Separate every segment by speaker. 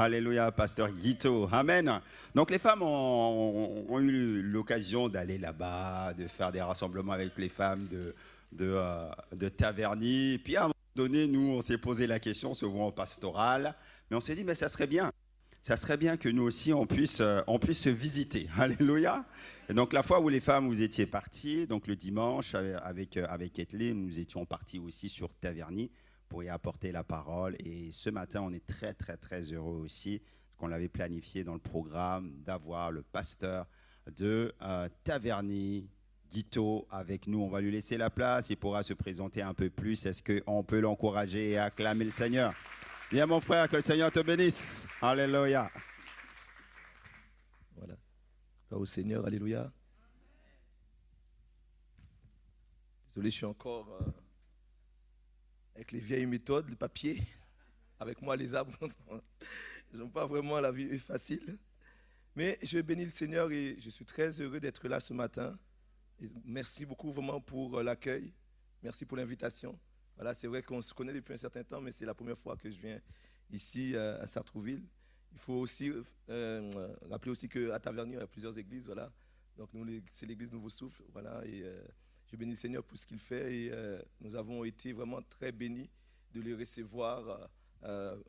Speaker 1: Alléluia, pasteur Guito. Amen. Donc les femmes ont eu l'occasion d'aller là-bas, de faire des rassemblements avec les femmes de Taverny. Puis à un moment donné, nous, on s'est posé la question, souvent en pastoral, mais on s'est dit, mais ça serait bien. Ça serait bien que nous aussi, on puisse se visiter. Alléluia. Et donc la fois où les femmes, vous étiez parties, donc le dimanche, avec Kathleen, nous étions partis aussi sur Taverny pour y apporter la parole. Et ce matin, on est très, très, très heureux aussi, qu'on l'avait planifié dans le programme, d'avoir le pasteur de Taverny, Guito, avec nous. On va lui laisser la place, il pourra se présenter un peu plus. Est-ce qu'on peut l'encourager et acclamer le Seigneur? Viens mon frère, que le Seigneur te bénisse. Alléluia.
Speaker 2: Voilà. Gloire au Seigneur, alléluia. Désolé, je suis encore avec les vieilles méthodes, le papier. Avec moi, les arbres, ils n'ont pas vraiment la vie facile. Mais je bénis le Seigneur et je suis très heureux d'être là ce matin. Et merci beaucoup vraiment pour l'accueil. Merci pour l'invitation. Voilà, c'est vrai qu'on se connaît depuis un certain temps, mais c'est la première fois que je viens ici à Sartrouville. Il faut aussi rappeler aussi qu'à Taverny, il y a plusieurs églises. Voilà. Donc nous, c'est l'église Nouveau Souffle. Voilà, et je bénis le Seigneur pour ce qu'il fait. Et nous avons été vraiment très bénis de les recevoir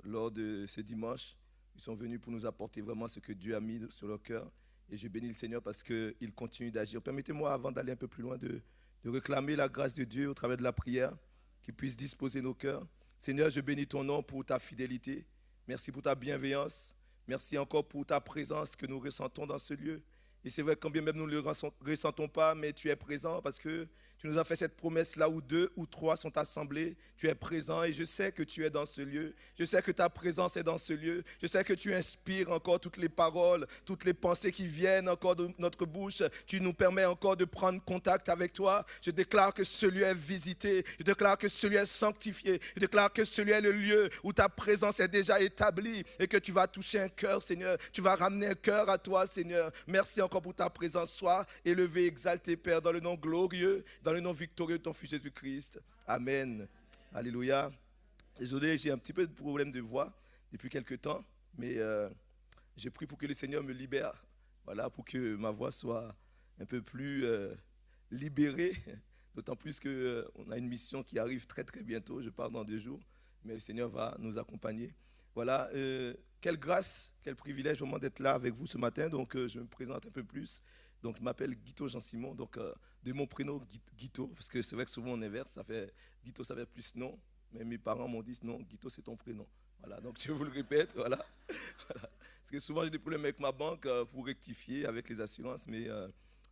Speaker 2: lors de ce dimanche. Ils sont venus pour nous apporter vraiment ce que Dieu a mis sur leur cœur. Et je bénis le Seigneur parce qu'il continue d'agir. Permettez-moi, avant d'aller un peu plus loin, de réclamer la grâce de Dieu au travers de la prière, qu'il puisse disposer nos cœurs. Seigneur, je bénis ton nom pour ta fidélité. Merci pour ta bienveillance. Merci encore pour ta présence que nous ressentons dans ce lieu. Et c'est vrai, quand bien même nous ne le ressentons pas, mais tu es présent parce que tu nous as fait cette promesse là où 2 ou 3 sont assemblés. Tu es présent et je sais que tu es dans ce lieu. Je sais que ta présence est dans ce lieu. Je sais que tu inspires encore toutes les paroles, toutes les pensées qui viennent encore de notre bouche. Tu nous permets encore de prendre contact avec toi. Je déclare que ce lieu est visité. Je déclare que ce lieu est sanctifié. Je déclare que ce lieu est le lieu où ta présence est déjà établie et que tu vas toucher un cœur, Seigneur. Tu vas ramener un cœur à toi, Seigneur. Merci encore pour ta présence. Sois élevé, exalté, Père, dans le nom glorieux, dans le nom victorieux de ton Fils Jésus-Christ. Amen. Alléluia. Désolé, j'ai un petit peu de problème de voix depuis quelques temps, mais j'ai prié pour que le Seigneur me libère. Voilà, pour que ma voix soit un peu plus libérée. D'autant plus qu'on a une mission qui arrive très très bientôt. Je pars dans 2 jours, mais le Seigneur va nous accompagner. Voilà, quelle grâce, quel privilège vraiment d'être là avec vous ce matin. Donc je me présente un peu plus. Donc je m'appelle Guito Jean-Simon, donc de mon prénom Guito, parce que c'est vrai que souvent on inverse, Guito ça fait plus nom, mais mes parents m'ont dit non, Guito c'est ton prénom. Voilà, donc je vous le répète, voilà. Parce que souvent j'ai des problèmes avec ma banque pour rectifier avec les assurances, mais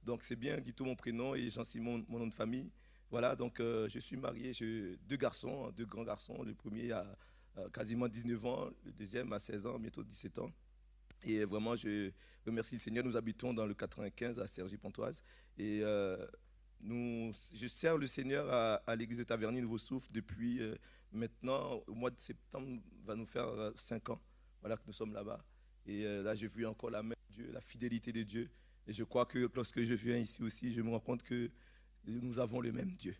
Speaker 2: donc c'est bien Guito mon prénom et Jean-Simon mon nom de famille. Voilà, donc je suis marié, j'ai 2 garçons, 2 grands garçons, le premier a quasiment 19 ans, le deuxième a 16 ans, bientôt 17 ans. Et vraiment, je remercie le Seigneur. Nous habitons dans le 95 à Cergy-Pontoise. Et je sers le Seigneur à l'église de Taverny Nouveau Souffle depuis maintenant, au mois de septembre, va nous faire 5 ans. Voilà que nous sommes là-bas. Et là, j'ai vu encore la main de Dieu, la fidélité de Dieu. Et je crois que lorsque je viens ici aussi, je me rends compte que nous avons le même Dieu.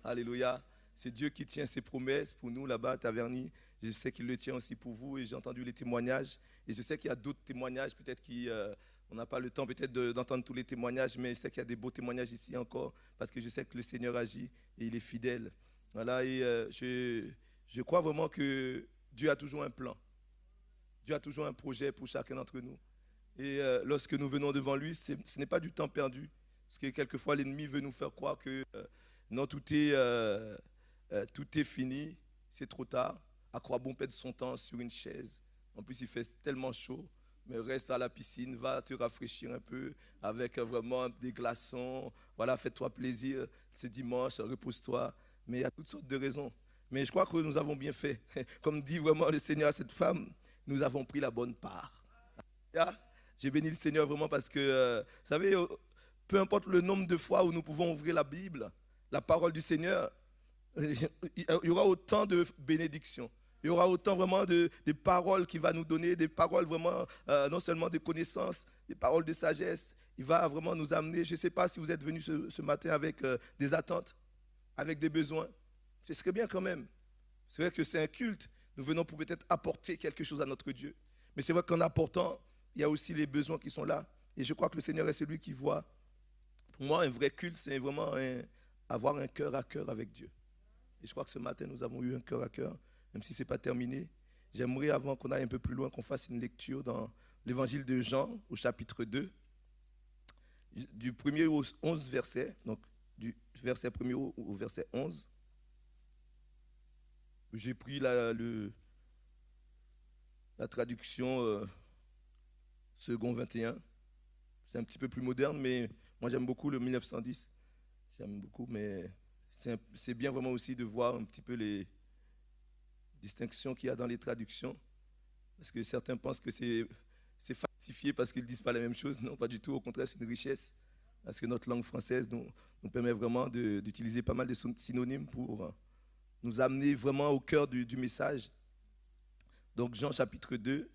Speaker 2: Alléluia. C'est Dieu qui tient ses promesses pour nous là-bas à Taverny. Je sais qu'il le tient aussi pour vous et j'ai entendu les témoignages. Et je sais qu'il y a d'autres témoignages, peut-être qu'on n'a pas le temps peut-être d'entendre tous les témoignages, mais je sais qu'il y a des beaux témoignages ici encore parce que je sais que le Seigneur agit et il est fidèle. Voilà, et je crois vraiment que Dieu a toujours un plan. Dieu a toujours un projet pour chacun d'entre nous. Et lorsque nous venons devant lui, ce n'est pas du temps perdu. Parce que quelquefois, l'ennemi veut nous faire croire que non, tout est fini, c'est trop tard. À quoi bon perdre son temps sur une chaise? En plus, il fait tellement chaud. Mais reste à la piscine, va te rafraîchir un peu avec vraiment des glaçons. Voilà, fais-toi plaisir. C'est dimanche, repose-toi. Mais il y a toutes sortes de raisons. Mais je crois que nous avons bien fait. Comme dit vraiment le Seigneur à cette femme, nous avons pris la bonne part. J'ai béni le Seigneur vraiment parce que, vous savez, peu importe le nombre de fois où nous pouvons ouvrir la Bible, la parole du Seigneur, il y aura autant de bénédictions. Il y aura autant vraiment de paroles qu'il va nous donner, des paroles vraiment, non seulement de connaissances, des paroles de sagesse. Il va vraiment nous amener. Je ne sais pas si vous êtes venus ce matin avec des attentes, avec des besoins. Ce serait bien quand même. C'est vrai que c'est un culte. Nous venons pour peut-être apporter quelque chose à notre Dieu. Mais c'est vrai qu'en apportant, il y a aussi les besoins qui sont là. Et je crois que le Seigneur est celui qui voit. Pour moi, un vrai culte, c'est vraiment avoir un cœur à cœur avec Dieu. Et je crois que ce matin, nous avons eu un cœur à cœur, même si ce n'est pas terminé. J'aimerais, avant qu'on aille un peu plus loin, qu'on fasse une lecture dans l'évangile de Jean, au chapitre 2, du 1er au 11 verset, donc du verset 1er au verset 11. J'ai pris la traduction second 21. C'est un petit peu plus moderne, mais moi j'aime beaucoup le 1910. J'aime beaucoup, mais c'est bien vraiment aussi de voir un petit peu les distinctions qu'il y a dans les traductions. Parce que certains pensent que c'est falsifié parce qu'ils ne disent pas la même chose. Non, pas du tout. Au contraire, c'est une richesse. Parce que notre langue française nous permet vraiment d'utiliser pas mal de synonymes pour nous amener vraiment au cœur du message. Donc Jean chapitre 2,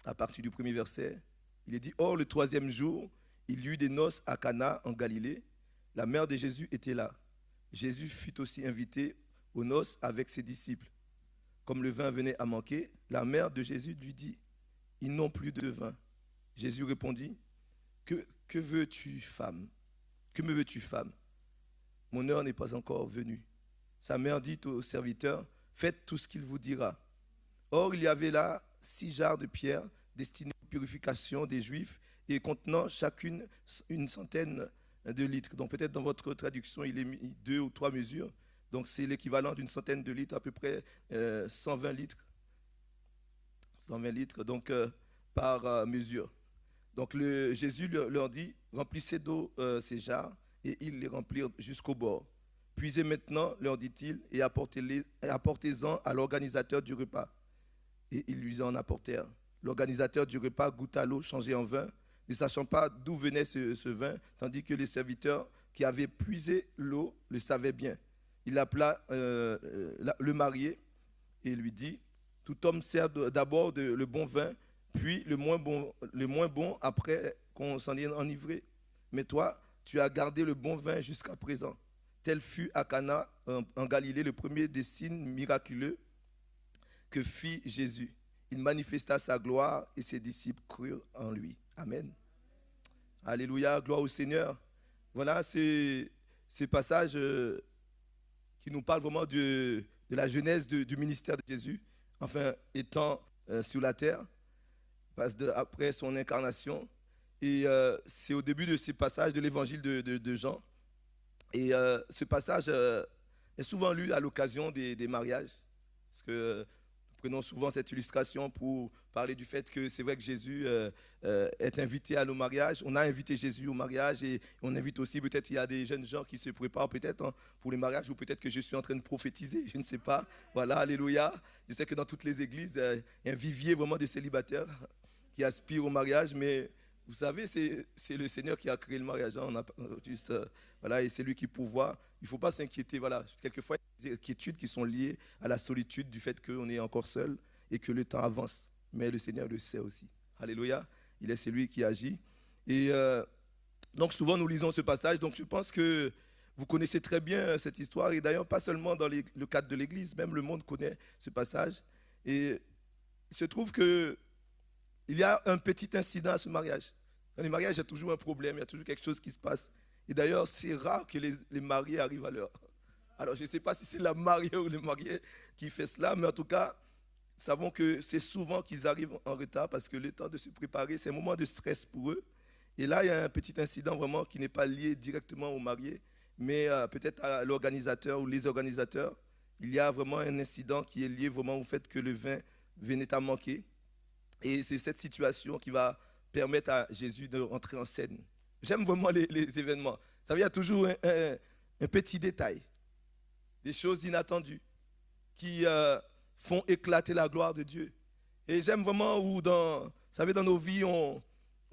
Speaker 2: à partir du premier verset, il est dit « Or, le 3e jour, il y eut des noces à Cana en Galilée. La mère de Jésus était là. Jésus fut aussi invité aux noces avec ses disciples. Comme le vin venait à manquer, la mère de Jésus lui dit « Ils n'ont plus de vin. » Jésus répondit « Que veux-tu, femme? Que me veux-tu, femme? Mon heure n'est pas encore venue. » Sa mère dit au serviteur « Faites tout ce qu'il vous dira. » Or, il y avait là 6 jarres de pierre destinées aux purifications des Juifs et contenant chacune une centaine de litres. Donc peut-être dans votre traduction, il est mis 2 ou 3 mesures. Donc c'est l'équivalent d'une centaine de litres, à peu près 120 litres. 120 litres donc, par mesure. Donc Jésus leur dit, remplissez d'eau ces jarres, et ils les remplirent jusqu'au bord. Puisez maintenant, leur dit-il, et apportez-en à l'organisateur du repas. Et ils lui en apportèrent. L'organisateur du repas goûta l'eau changée en vin, ne sachant pas d'où venait ce vin, tandis que les serviteurs qui avaient puisé l'eau le savaient bien. Il appela le marié et lui dit, tout homme sert d'abord le bon vin, puis le moins bon après qu'on s'en est enivré. Mais toi, tu as gardé le bon vin jusqu'à présent. Tel fut à Cana en Galilée le premier des signes miraculeux que fit Jésus. Il manifesta sa gloire et ses disciples crurent en lui. Amen. Alléluia, gloire au Seigneur. Voilà ces passages qui nous parlent vraiment de la genèse du ministère de Jésus, enfin étant sur la terre, après son incarnation. Et c'est au début de ces passages de l'évangile de Jean. Et ce passage est souvent lu à l'occasion des mariages, parce que nous prenons souvent cette illustration pour parler du fait que c'est vrai que Jésus est invité à nos mariages. On a invité Jésus au mariage et on invite aussi, peut-être il y a des jeunes gens qui se préparent peut-être pour les mariages, ou peut-être que je suis en train de prophétiser, je ne sais pas. Voilà, alléluia. Je sais que dans toutes les églises, il y a un vivier vraiment de célibataires qui aspirent au mariage, mais vous savez, c'est le Seigneur qui a créé le mariage. On a juste, voilà, et c'est lui qui pourvoit. Il ne faut pas s'inquiéter. Voilà. Quelquefois, il y a des inquiétudes qui sont liées à la solitude du fait qu'on est encore seul et que le temps avance. Mais le Seigneur le sait aussi. Alléluia. Il est celui qui agit. Et donc, souvent, nous lisons ce passage. Donc, je pense que vous connaissez très bien cette histoire. Et d'ailleurs, pas seulement dans le cadre de l'Église, même le monde connaît ce passage. Et il se trouve que il y a un petit incident à ce mariage. Dans les mariages, il y a toujours un problème, il y a toujours quelque chose qui se passe. Et d'ailleurs, c'est rare que les mariés arrivent à l'heure. Alors, je ne sais pas si c'est la mariée ou le marié qui fait cela, mais en tout cas, nous savons que c'est souvent qu'ils arrivent en retard parce que le temps de se préparer, c'est un moment de stress pour eux. Et là, il y a un petit incident vraiment qui n'est pas lié directement au marié, mais peut-être à l'organisateur ou les organisateurs. Il y a vraiment un incident qui est lié vraiment au fait que le vin venait à manquer. Et c'est cette situation qui va permettre à Jésus de rentrer en scène. J'aime vraiment les événements. Ça veut dire, il y a toujours un petit détail, des choses inattendues qui font éclater la gloire de Dieu. Et j'aime vraiment où, vous savez, dans nos vies, on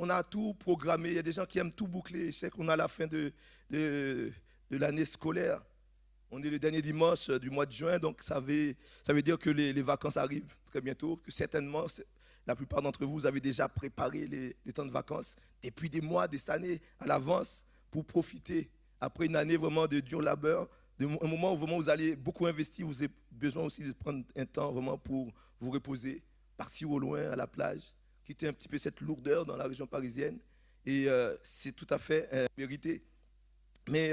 Speaker 2: a tout programmé. Il y a des gens qui aiment tout boucler. Je sais qu'on a la fin de l'année scolaire. On est le dernier dimanche du mois de juin, donc ça veut dire que les vacances arrivent très bientôt, que certainement, la plupart d'entre vous avez déjà préparé les temps de vacances depuis des mois, des années à l'avance pour profiter. Après une année vraiment de dur labeur, un moment où vraiment vous allez beaucoup investir, vous avez besoin aussi de prendre un temps vraiment pour vous reposer, partir au loin, à la plage, quitter un petit peu cette lourdeur dans la région parisienne. Et c'est tout à fait mérité. Mais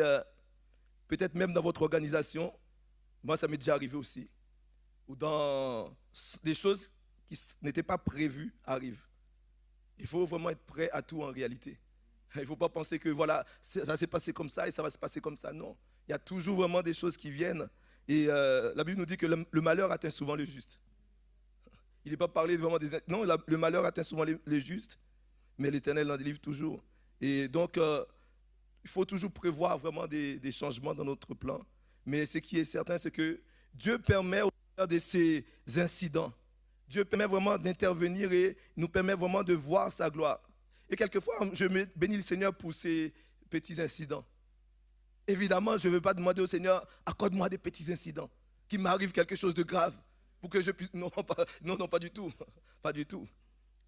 Speaker 2: peut-être même dans votre organisation, moi ça m'est déjà arrivé aussi, ou dans des choses qui n'étaient pas prévues arrivent. Il faut vraiment être prêt à tout en réalité. Il ne faut pas penser que voilà, ça s'est passé comme ça et ça va se passer comme ça. Non, il y a toujours vraiment des choses qui viennent. Et la Bible nous dit que le malheur atteint souvent le juste. Il n'est pas parlé vraiment des... Non, le malheur atteint souvent les justes, mais l'Éternel en délivre toujours. Et donc, il faut toujours prévoir vraiment des changements dans notre plan. Mais ce qui est certain, c'est que Dieu permet au travers de ces incidents, Dieu permet vraiment d'intervenir et nous permet vraiment de voir sa gloire. Et quelquefois, je bénis le Seigneur pour ces petits incidents. Évidemment, je ne veux pas demander au Seigneur, accorde-moi des petits incidents, qu'il m'arrive quelque chose de grave, pour que je puisse... Non, pas du tout. Pas du tout.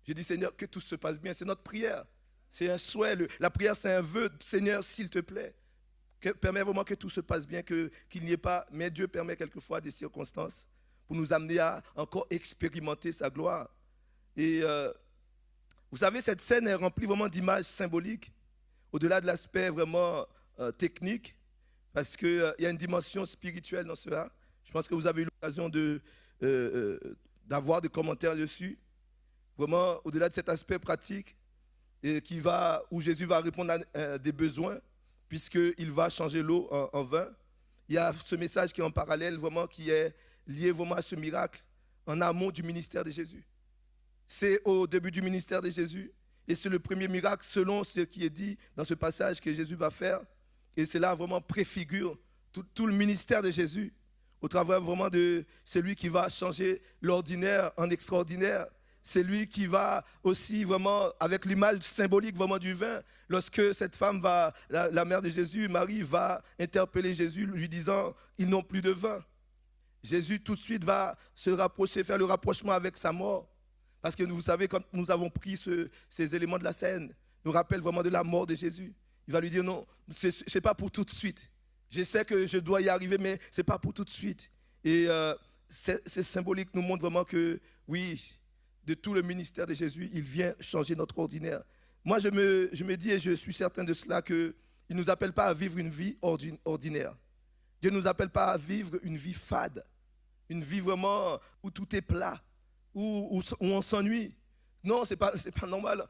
Speaker 2: Je dis, Seigneur, que tout se passe bien. C'est notre prière. C'est un souhait. La prière, c'est un vœu. Seigneur, s'il te plaît, permets vraiment que tout se passe bien, qu'il n'y ait pas... Mais Dieu permet quelquefois des circonstances pour nous amener à encore expérimenter sa gloire. Et vous savez, cette scène est remplie vraiment d'images symboliques, au-delà de l'aspect vraiment technique, parce qu'il y a une dimension spirituelle dans cela. Je pense que vous avez eu l'occasion d'avoir des commentaires dessus. Vraiment, au-delà de cet aspect pratique, où Jésus va répondre à des besoins, puisqu'il va changer l'eau en vin. Il y a ce message qui est en parallèle, vraiment, qui est lié vraiment à ce miracle, en amont du ministère de Jésus. C'est au début du ministère de Jésus, et c'est le premier miracle, selon ce qui est dit dans ce passage que Jésus va faire. Et cela vraiment préfigure tout le ministère de Jésus, au travers vraiment de celui qui va changer l'ordinaire en extraordinaire. C'est lui qui va aussi vraiment, avec l'image symbolique vraiment du vin, lorsque cette femme la mère de Jésus, Marie, va interpeller Jésus, lui disant, ils n'ont plus de vin. Jésus tout de suite va se rapprocher, faire le rapprochement avec sa mort. Parce que vous savez, quand nous avons pris ces éléments de la scène, nous rappelle vraiment de la mort de Jésus. Il va lui dire, non, ce n'est pas pour tout de suite. Je sais que je dois y arriver, mais ce n'est pas pour tout de suite. Et c'est symbolique, nous montre vraiment que, oui, de tout le ministère de Jésus, il vient changer notre ordinaire. Moi, je me dis, et je suis certain de cela, qu'il ne nous appelle pas à vivre une vie ordinaire. Dieu ne nous appelle pas à vivre une vie fade, une vie vraiment où tout est plat, où on s'ennuie. Non, ce n'est pas normal.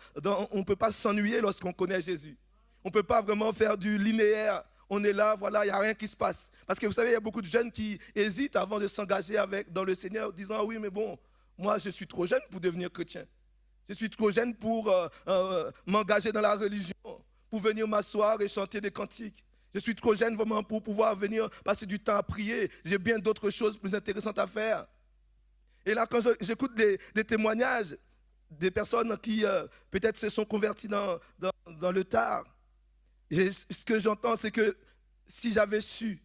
Speaker 2: On ne peut pas s'ennuyer lorsqu'on connaît Jésus. On ne peut pas vraiment faire du linéaire. On est là, voilà, il n'y a rien qui se passe. Parce que vous savez, il y a beaucoup de jeunes qui hésitent avant de s'engager dans le Seigneur, disant, ah oui, mais bon, moi je suis trop jeune pour devenir chrétien. Je suis trop jeune pour m'engager dans la religion, pour venir m'asseoir et chanter des cantiques. Je suis trop jeune vraiment pour pouvoir venir passer du temps à prier. J'ai bien d'autres choses plus intéressantes à faire. Et là, quand j'écoute des témoignages des personnes qui peut-être se sont converties dans le tard, ce que j'entends, c'est que si j'avais su,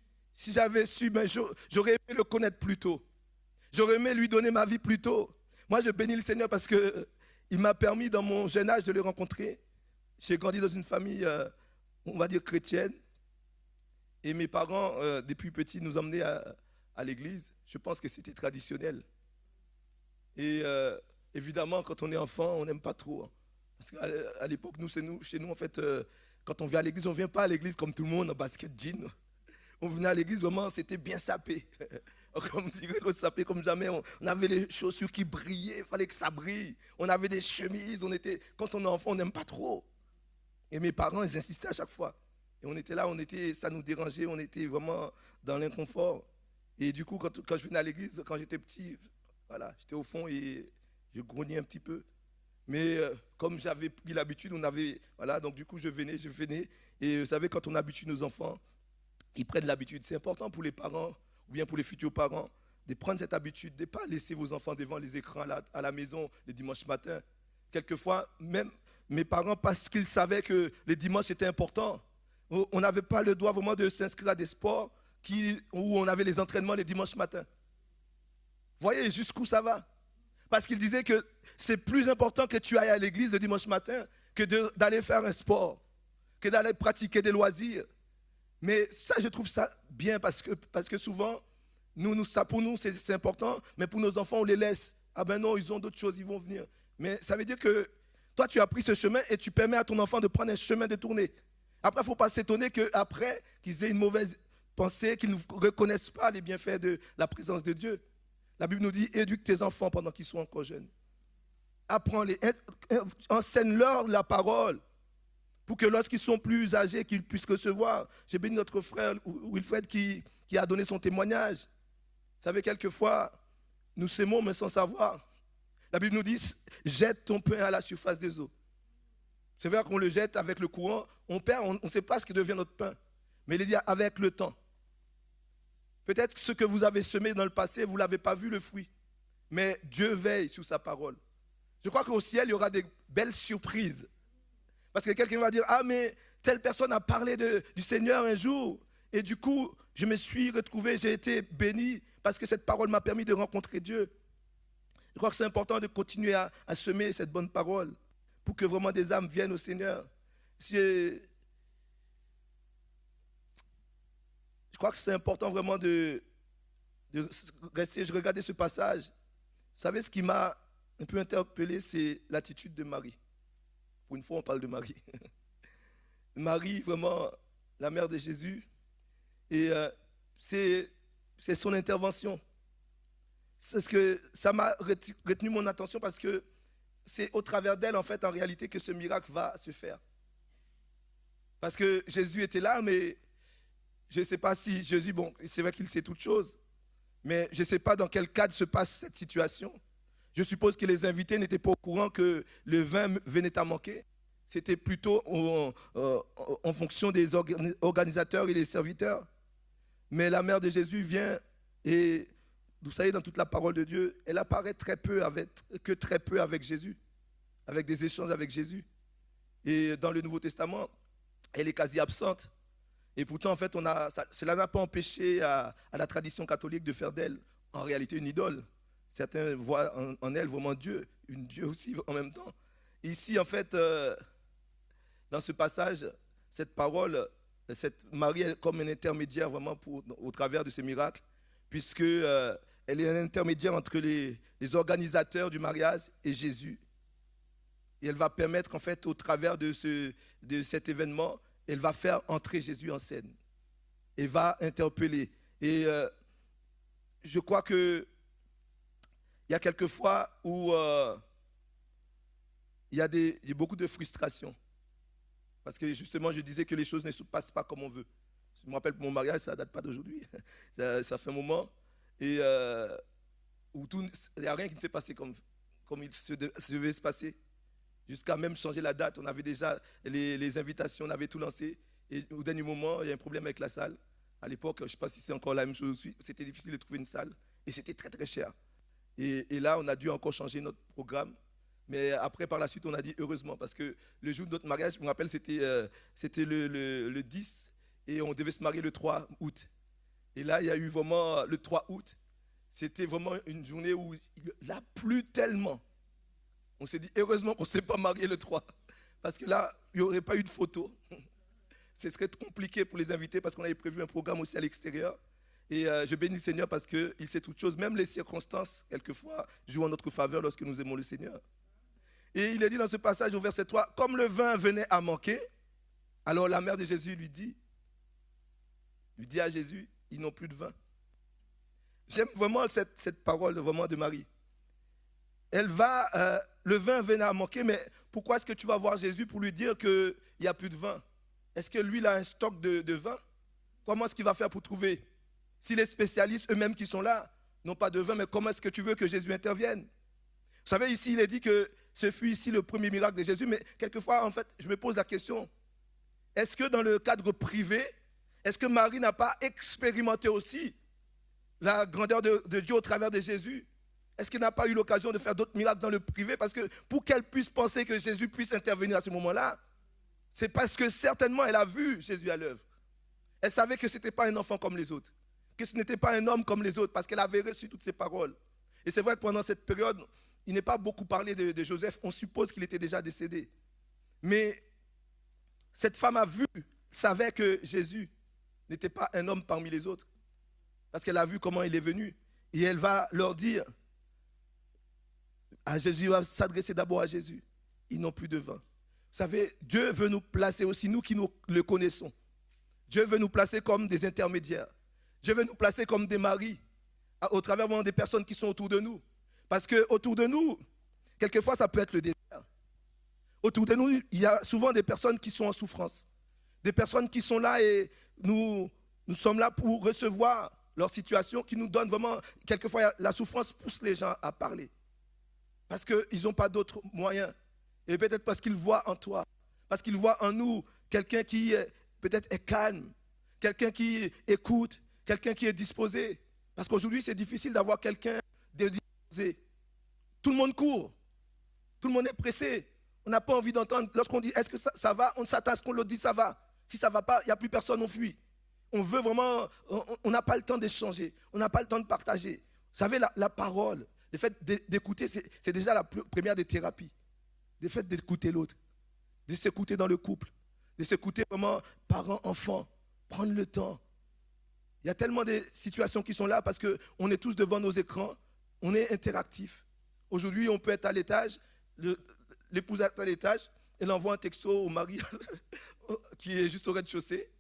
Speaker 2: ben, j'aurais aimé le connaître plus tôt. J'aurais aimé lui donner ma vie plus tôt. Moi, je bénis le Seigneur parce qu'il m'a permis, dans mon jeune âge, de le rencontrer. J'ai grandi dans une famille, on va dire, chrétienne. Et mes parents, depuis petit, nous emmenaient à l'église. Je pense que c'était traditionnel. Et évidemment, quand on est enfant, on n'aime pas trop. Parce qu'à l'époque, chez nous, en fait, quand on vient à l'église, on ne vient pas à l'église comme tout le monde, en basket jean. On venait à l'église, vraiment, c'était bien sapé. Comme dirait l'autre, sapé comme jamais. On avait les chaussures qui brillaient, il fallait que ça brille. On avait des chemises, quand on est enfant, on n'aime pas trop. Et mes parents, ils insistaient à chaque fois. Et on était là, ça nous dérangeait, on était vraiment dans l'inconfort. Et du coup, quand je venais à l'église, quand j'étais petit, voilà, j'étais au fond et je grognais un petit peu. Mais comme j'avais pris l'habitude, voilà, donc du coup, je venais. Et vous savez, quand on habitue nos enfants, ils prennent l'habitude. C'est important pour les parents, ou bien pour les futurs parents, de prendre cette habitude, de ne pas laisser vos enfants devant les écrans à la maison le dimanche matin. Quelquefois, même mes parents, parce qu'ils savaient que les dimanches étaient importants, on n'avait pas le droit vraiment de s'inscrire à des sports où on avait les entraînements les dimanches matins. Voyez jusqu'où ça va. Parce qu'ils disaient que c'est plus important que tu ailles à l'église le dimanche matin que d'aller faire un sport, que d'aller pratiquer des loisirs. Mais ça, je trouve ça bien parce que souvent, ça pour nous, c'est important, mais pour nos enfants, on les laisse Ah ben non, ils ont d'autres choses, ils vont venir. Mais ça veut dire que toi, tu as pris ce chemin et tu permets à ton enfant de prendre un chemin détourné. Après, il ne faut pas s'étonner qu'après, qu'ils aient une mauvaise pensée, qu'ils ne reconnaissent pas les bienfaits de la présence de Dieu. La Bible nous dit, éduque tes enfants pendant qu'ils sont encore jeunes. Apprends-les, enseigne-leur la parole pour que lorsqu'ils sont plus âgés, qu'ils puissent recevoir. J'ai béni notre frère Wilfred qui a donné son témoignage. Vous savez, quelquefois, nous s'aimons mais sans savoir. La Bible nous dit, jette ton pain à la surface des eaux. C'est vrai qu'on le jette avec le courant, on perd, on ne sait pas ce qui devient notre pain. Mais il dit avec le temps. Peut-être que ce que vous avez semé dans le passé, vous ne l'avez pas vu le fruit. Mais Dieu veille sur sa parole. Je crois qu'au ciel, il y aura des belles surprises. Parce que quelqu'un va dire, ah mais telle personne a parlé du Seigneur un jour. Et du coup, je me suis retrouvé, j'ai été béni parce que cette parole m'a permis de rencontrer Dieu. Je crois que c'est important de continuer à semer cette bonne parole pour que vraiment des âmes viennent au Seigneur. Je crois que c'est important vraiment de rester. Je regardais ce passage. Vous savez, ce qui m'a un peu interpellé, c'est l'attitude de Marie. Pour une fois, on parle de Marie. Marie, vraiment, la mère de Jésus. Et c'est son intervention. C'est ce que ça m'a retenu mon attention parce que c'est au travers d'elle, en fait, en réalité, que ce miracle va se faire. Parce que Jésus était là, mais je ne sais pas si Jésus, bon, c'est vrai qu'il sait toutes choses, mais je ne sais pas dans quel cadre se passe cette situation. Je suppose que les invités n'étaient pas au courant que le vin venait à manquer. C'était plutôt en fonction des organisateurs et des serviteurs. Mais la mère de Jésus vient et, vous savez, dans toute la parole de Dieu, elle apparaît très peu avec Jésus, avec des échanges avec Jésus. Et dans le Nouveau Testament, elle est quasi absente. Et pourtant, en fait, cela n'a pas empêché à la tradition catholique de faire d'elle, en réalité, une idole. Certains voient en elle vraiment Dieu, une Dieu aussi en même temps. Et ici, en fait, dans ce passage, cette parole, cette Marie est comme un intermédiaire vraiment au travers de ce miracle, puisque elle est un intermédiaire entre les organisateurs du mariage et Jésus. Et elle va permettre, en fait, au travers de cet événement, elle va faire entrer Jésus en scène. Et va interpeller. Et je crois que il y a quelques fois où il y a beaucoup de frustration. Parce que justement, je disais que les choses ne se passent pas comme on veut. Je me rappelle pour mon mariage, ça ne date pas d'aujourd'hui. Ça fait un moment. Et où il n'y a rien qui ne s'est passé comme il devait se passer. Jusqu'à même changer la date. On avait déjà les invitations, on avait tout lancé. Et au dernier moment, il y a un problème avec la salle. À l'époque, je ne sais pas si c'est encore la même chose aussi. C'était difficile de trouver une salle. Et c'était très, très cher. Et là, on a dû encore changer notre programme. Mais après, par la suite, on a dit heureusement. Parce que le jour de notre mariage, je me rappelle, c'était le 10. Et on devait se marier le 3 août. Et là, il y a eu vraiment le 3 août. C'était vraiment une journée où il a plu tellement. On s'est dit, heureusement qu'on ne s'est pas marié le 3. Parce que là, il n'y aurait pas eu de photo. Ce serait compliqué pour les invités parce qu'on avait prévu un programme aussi à l'extérieur. Et je bénis le Seigneur parce qu'il sait toutes choses. Même les circonstances, quelquefois, jouent en notre faveur lorsque nous aimons le Seigneur. Et il est dit dans ce passage au verset 3, comme le vin venait à manquer, alors la mère de Jésus lui dit à Jésus, ils n'ont plus de vin. J'aime vraiment cette parole vraiment de Marie. Le vin venait à manquer, mais pourquoi est-ce que tu vas voir Jésus pour lui dire qu'il n'y a plus de vin? Est-ce que lui, il a un stock de vin? Comment est-ce qu'il va faire pour trouver? Si les spécialistes eux-mêmes qui sont là n'ont pas de vin, mais comment est-ce que tu veux que Jésus intervienne? Vous savez, ici, il est dit que ce fut ici le premier miracle de Jésus, mais quelquefois, en fait, je me pose la question, est-ce que dans le cadre privé, est-ce que Marie n'a pas expérimenté aussi la grandeur de Dieu au travers de Jésus? Est-ce qu'elle n'a pas eu l'occasion de faire d'autres miracles dans le privé? Parce que pour qu'elle puisse penser que Jésus puisse intervenir à ce moment-là, c'est parce que certainement elle a vu Jésus à l'œuvre. Elle savait que ce n'était pas un enfant comme les autres, que ce n'était pas un homme comme les autres, parce qu'elle avait reçu toutes ces paroles. Et c'est vrai que pendant cette période, il n'est pas beaucoup parlé de Joseph. On suppose qu'il était déjà décédé. Mais cette femme a vu, savait que Jésus n'était pas un homme parmi les autres. Parce qu'elle a vu comment il est venu. Et elle va leur dire, À Jésus, va s'adresser d'abord à Jésus. Ils n'ont plus de vin. Vous savez, Dieu veut nous placer aussi, nous qui nous le connaissons. Dieu veut nous placer comme des intermédiaires. Dieu veut nous placer comme des maris, au travers des personnes qui sont autour de nous. Parce qu'autour de nous, quelquefois, ça peut être le désert. Autour de nous, il y a souvent des personnes qui sont en souffrance. Des personnes qui sont là et nous sommes là pour recevoir leur situation, qui nous donne vraiment, quelquefois, la souffrance pousse les gens à parler. Parce qu'ils n'ont pas d'autres moyens. Et peut-être parce qu'ils voient en toi, parce qu'ils voient en nous quelqu'un qui peut-être est calme, quelqu'un qui écoute, quelqu'un qui est disposé. Parce qu'aujourd'hui, c'est difficile d'avoir quelqu'un de disposé. Tout le monde court, tout le monde est pressé. On n'a pas envie d'entendre, lorsqu'on dit est-ce que ça va, on s'attend à ce qu'on l'autre dit ça va. Si ça ne va pas, il n'y a plus personne, on fuit. On veut vraiment, on n'a pas le temps d'échanger, on n'a pas le temps de partager. Vous savez, la parole, le fait d'écouter, c'est déjà la première des thérapies. Le fait d'écouter l'autre, de s'écouter dans le couple, de s'écouter vraiment parents, enfants, prendre le temps. Il y a tellement de situations qui sont là parce qu'on est tous devant nos écrans, on est interactif. Aujourd'hui, on peut être à l'étage, l'épouse est à l'étage, elle envoie un texto au mari qui est juste au rez-de-chaussée,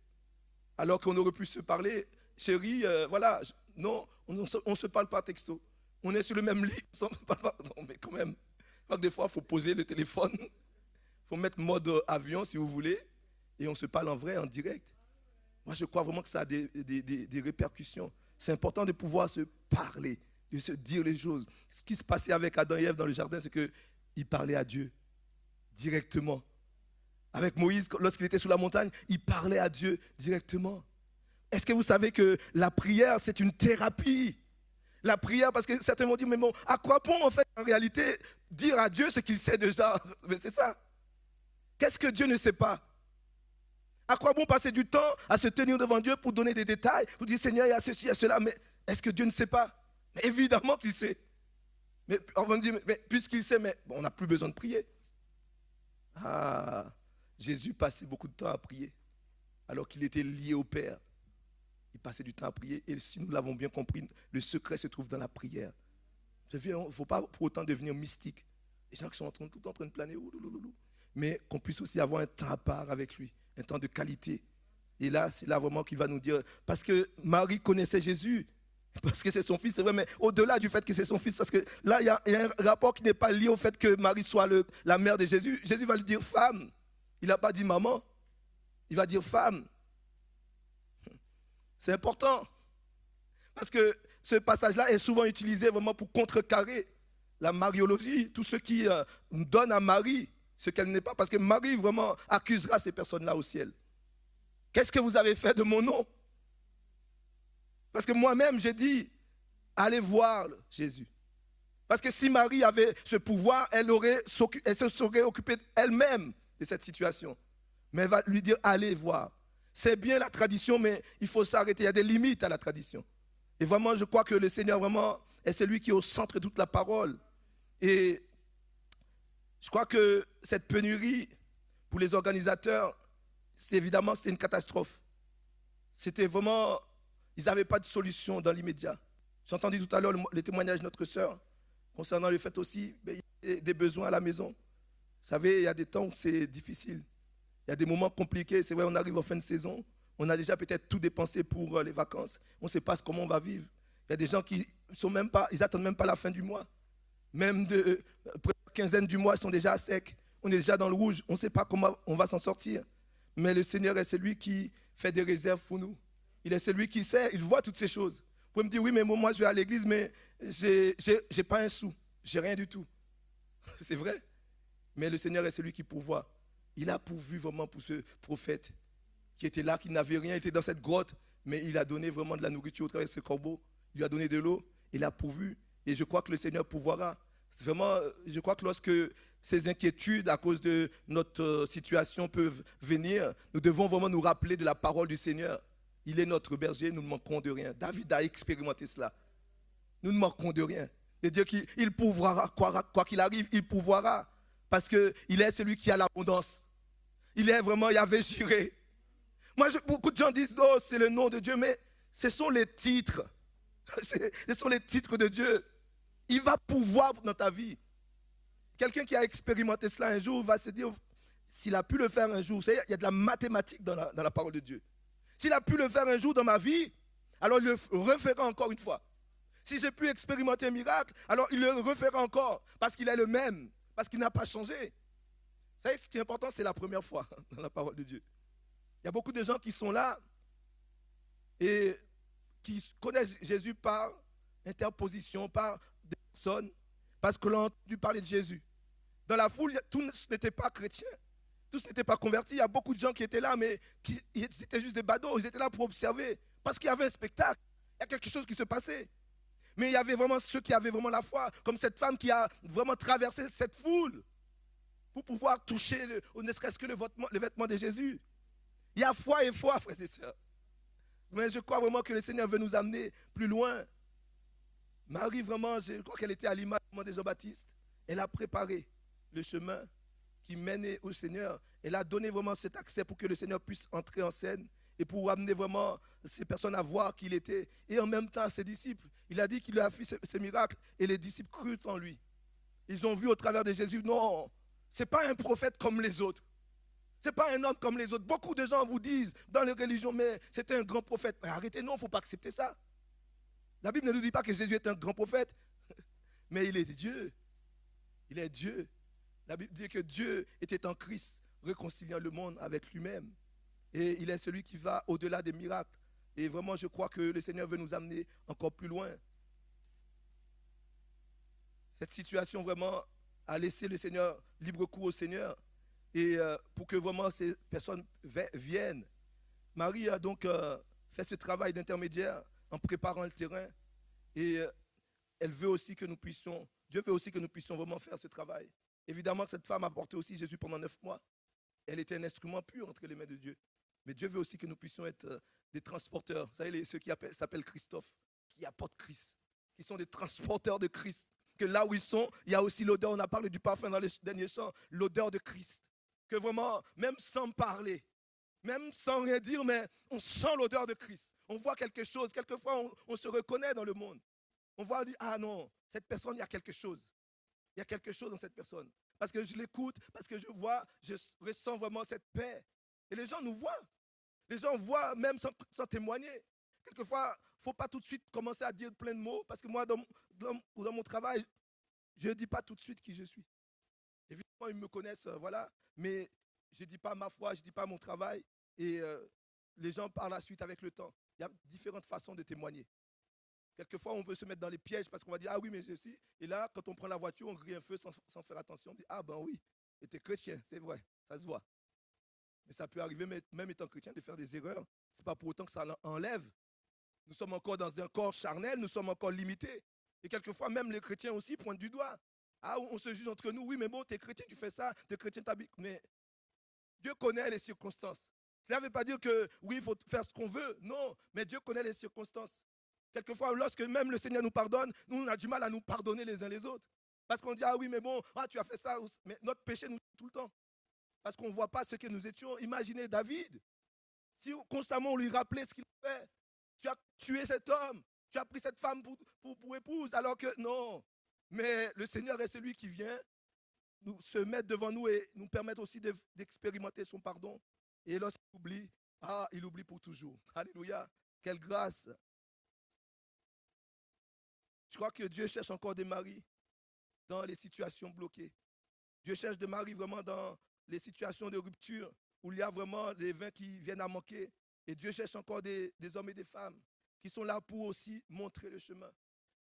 Speaker 2: alors qu'on aurait pu se parler. Chérie, voilà, non, on ne se parle pas texto. On est sur le même lit, on ne se parle pas. Non, mais quand même, des fois, il faut poser le téléphone, il faut mettre mode avion si vous voulez, et on se parle en vrai, en direct. Moi, je crois vraiment que ça a des répercussions. C'est important de pouvoir se parler, de se dire les choses. Ce qui se passait avec Adam et Ève dans le jardin, c'est qu'ils parlaient à Dieu directement. Avec Moïse, lorsqu'il était sur la montagne, il parlait à Dieu directement. Est-ce que vous savez que la prière, c'est une thérapie? La prière, parce que certains vont dire, mais bon, à quoi bon en fait, en réalité, dire à Dieu ce qu'il sait déjà? Mais c'est ça. Qu'est-ce que Dieu ne sait pas? À quoi bon passer du temps à se tenir devant Dieu pour donner des détails, pour dire, Seigneur, il y a ceci, il y a cela, mais est-ce que Dieu ne sait pas? Mais évidemment qu'il sait. Mais on va me dire, mais puisqu'il sait, mais bon, on n'a plus besoin de prier. Ah, Jésus passait beaucoup de temps à prier, alors qu'il était lié au Père. Il passait du temps à prier, et si nous l'avons bien compris, le secret se trouve dans la prière. Il ne faut pas pour autant devenir mystique. Les gens qui sont tout le temps en train de planer, mais qu'on puisse aussi avoir un temps à part avec lui, un temps de qualité. Et là, c'est là vraiment qu'il va nous dire, parce que Marie connaissait Jésus, parce que c'est son fils, c'est vrai, mais au-delà du fait que c'est son fils, parce que là, il y a un rapport qui n'est pas lié au fait que Marie soit la mère de Jésus. Jésus va lui dire femme. Il n'a pas dit maman. Il va dire femme. C'est important. Parce que ce passage-là est souvent utilisé vraiment pour contrecarrer la mariologie. Tous ceux qui donnent à Marie ce qu'elle n'est pas. Parce que Marie vraiment accusera ces personnes-là au ciel. Qu'est-ce que vous avez fait de mon nom? Parce que moi-même, j'ai dit, allez voir Jésus. Parce que si Marie avait ce pouvoir, elle se serait occupée elle-même de cette situation. Mais elle va lui dire, allez voir. C'est bien la tradition, mais il faut s'arrêter. Il y a des limites à la tradition. Et vraiment, je crois que le Seigneur vraiment est celui qui est au centre de toute la parole. Et je crois que cette pénurie, pour les organisateurs, évidemment, c'était une catastrophe. C'était vraiment, ils n'avaient pas de solution dans l'immédiat. J'ai entendu tout à l'heure le témoignage de notre sœur concernant le fait aussi des besoins à la maison. Vous savez, il y a des temps où c'est difficile. Il y a des moments compliqués. C'est vrai, on arrive en fin de saison. On a déjà peut-être tout dépensé pour les vacances. On ne sait pas comment on va vivre. Il y a des gens qui n'attendent même pas la fin du mois. Même de quinzaine du mois, ils sont déjà à sec. On est déjà dans le rouge. On ne sait pas comment on va s'en sortir. Mais le Seigneur est celui qui fait des réserves pour nous. Il est celui qui sait, il voit toutes ces choses. Vous pouvez me dire, oui, mais moi, je vais à l'église, mais je n'ai pas un sou. Je n'ai rien du tout. C'est vrai. Mais le Seigneur est celui qui pourvoit. Il a pourvu vraiment pour ce prophète qui était là, qui n'avait rien, était dans cette grotte, mais il a donné vraiment de la nourriture au travers de ce corbeau. Il lui a donné de l'eau, il a pourvu. Et je crois que le Seigneur pourvoira. C'est vraiment, je crois que lorsque ces inquiétudes à cause de notre situation peuvent venir, nous devons vraiment nous rappeler de la parole du Seigneur. Il est notre berger, nous ne manquerons de rien. David a expérimenté cela. Nous ne manquerons de rien. Et Dieu qu'il pourvoira, quoi qu'il arrive, il pourvoira. Parce qu'il est celui qui a l'abondance. Il est vraiment Yahvé Jiré. Moi, beaucoup de gens disent, oh, c'est le nom de Dieu, mais ce sont les titres. Ce sont les titres de Dieu. Il va pouvoir dans ta vie. Quelqu'un qui a expérimenté cela un jour va se dire, s'il a pu le faire un jour, il y a de la mathématique dans la parole de Dieu. S'il a pu le faire un jour dans ma vie, alors il le refera encore une fois. Si j'ai pu expérimenter un miracle, alors il le refera encore, parce qu'il est le même, parce qu'il n'a pas changé. Vous savez, ce qui est important, c'est la première fois dans la parole de Dieu. Il y a beaucoup de gens qui sont là et qui connaissent Jésus par interposition, par des personnes, parce que l'on a entendu parler de Jésus. Dans la foule, tous n'étaient pas chrétiens, tous n'étaient pas convertis. Il y a beaucoup de gens qui étaient là, mais c'était juste des badauds. Ils étaient là pour observer, parce qu'il y avait un spectacle. Il y a quelque chose qui se passait. Mais il y avait vraiment ceux qui avaient vraiment la foi, comme cette femme qui a vraiment traversé cette foule pour pouvoir toucher, ne serait-ce que le vêtement de Jésus. Il y a foi et foi, frères et sœurs. Mais je crois vraiment que le Seigneur veut nous amener plus loin. Marie, vraiment, je crois qu'elle était à l'image de Jean-Baptiste. Elle a préparé le chemin qui mènait au Seigneur. Elle a donné vraiment cet accès pour que le Seigneur puisse entrer en scène et pour amener vraiment ces personnes à voir qui il était. Et en même temps, ses disciples. Il a dit qu'il a fait ce miracle et les disciples crurent en lui. Ils ont vu au travers de Jésus, non, ce n'est pas un prophète comme les autres. Ce n'est pas un homme comme les autres. Beaucoup de gens vous disent dans les religions, mais c'était un grand prophète. Mais arrêtez, non, il ne faut pas accepter ça. La Bible ne nous dit pas que Jésus est un grand prophète, mais il est Dieu. Il est Dieu. La Bible dit que Dieu était en Christ, réconciliant le monde avec lui-même. Et il est celui qui va au-delà des miracles. Et vraiment, je crois que le Seigneur veut nous amener encore plus loin. Cette situation vraiment a laissé le Seigneur libre cours au Seigneur. Et pour que vraiment ces personnes viennent. Marie a donc fait ce travail d'intermédiaire en préparant le terrain. Et elle veut aussi que nous puissions, Dieu veut aussi que nous puissions vraiment faire ce travail. Évidemment, cette femme a porté aussi Jésus pendant 9 mois. Elle était un instrument pur entre les mains de Dieu. Mais Dieu veut aussi que nous puissions être des transporteurs. Vous savez, ceux qui s'appellent Christophe, qui apportent Christ, qui sont des transporteurs de Christ. Que là où ils sont, il y a aussi l'odeur, on a parlé du parfum dans les derniers chants, l'odeur de Christ. Que vraiment, même sans parler, même sans rien dire, mais on sent l'odeur de Christ. On voit quelque chose. Quelquefois, on se reconnaît dans le monde. On voit, ah non, cette personne, il y a quelque chose. Il y a quelque chose dans cette personne. Parce que je l'écoute, parce que je vois, je ressens vraiment cette paix. Et les gens nous voient. Les gens voient même sans témoigner. Quelquefois, il ne faut pas tout de suite commencer à dire plein de mots. Parce que moi, dans mon travail, je ne dis pas tout de suite qui je suis. Évidemment, ils me connaissent, voilà. Mais je ne dis pas ma foi, je ne dis pas mon travail. Et les gens par la suite avec le temps. Il y a différentes façons de témoigner. Quelquefois, on peut se mettre dans les pièges parce qu'on va dire, ah oui, mais ceci. Et là, quand on prend la voiture, on grille un feu sans faire attention. On dit, ah ben oui, tu es chrétien, c'est vrai, ça se voit. Mais ça peut arriver, même étant chrétien, de faire des erreurs. Ce n'est pas pour autant que ça enlève. Nous sommes encore dans un corps charnel, nous sommes encore limités. Et quelquefois, même les chrétiens aussi pointent du doigt. Ah, on se juge entre nous, oui, mais bon, tu es chrétien, tu fais ça, tu es chrétien, tu. Mais Dieu connaît les circonstances. Cela ne veut pas dire que, oui, il faut faire ce qu'on veut. Non, mais Dieu connaît les circonstances. Quelquefois, lorsque même le Seigneur nous pardonne, nous, on a du mal à nous pardonner les uns les autres. Parce qu'on dit, ah oui, mais bon, ah, tu as fait ça. Mais notre péché nous tue tout le temps. Parce qu'on ne voit pas ce que nous étions. Imaginez David. Si constamment on lui rappelait ce qu'il fait. Tu as tué cet homme. Tu as pris cette femme pour épouse. Alors que non. Mais le Seigneur est celui qui vient nous se mettre devant nous et nous permettre aussi d'expérimenter son pardon. Et lorsqu'il oublie, il oublie pour toujours. Alléluia. Quelle grâce. Je crois que Dieu cherche encore des maris dans les situations bloquées. Dieu cherche des maris vraiment dans les situations de rupture où il y a vraiment des vins qui viennent à manquer. Et Dieu cherche encore des hommes et des femmes qui sont là pour aussi montrer le chemin.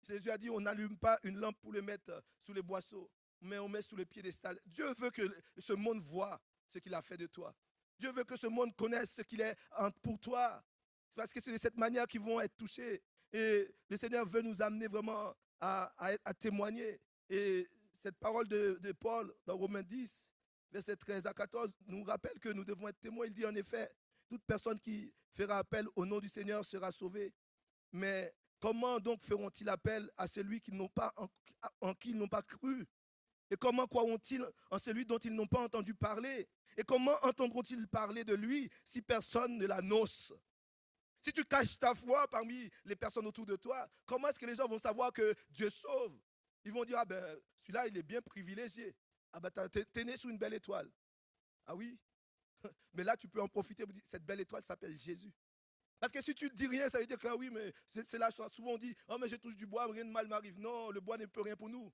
Speaker 2: Jésus a dit, on n'allume pas une lampe pour le mettre sous les boisseaux, mais on met sous le piédestal. Dieu veut que ce monde voit ce qu'il a fait de toi. Dieu veut que ce monde connaisse ce qu'il est pour toi. C'est parce que c'est de cette manière qu'ils vont être touchés. Et le Seigneur veut nous amener vraiment à témoigner. Et cette parole de Paul dans Romains 10, versets 13 à 14, nous rappelle que nous devons être témoins. Il dit en effet, toute personne qui fera appel au nom du Seigneur sera sauvée. Mais comment donc feront-ils appel à celui en qui ils n'ont pas cru? Et comment croiront-ils en celui dont ils n'ont pas entendu parler? Et comment entendront-ils parler de lui si personne ne l'annonce? Si tu caches ta foi parmi les personnes autour de toi, comment est-ce que les gens vont savoir que Dieu sauve? Ils vont dire, ah ben, celui-là, il est bien privilégié. Ah ben, t'es né sous une belle étoile. Ah oui. Mais là, tu peux en profiter. Cette belle étoile s'appelle Jésus. Parce que si tu ne dis rien, ça veut dire que ah oui, mais c'est la chance. Souvent on dit, oh mais je touche du bois, rien de mal m'arrive. Non, le bois ne peut rien pour nous.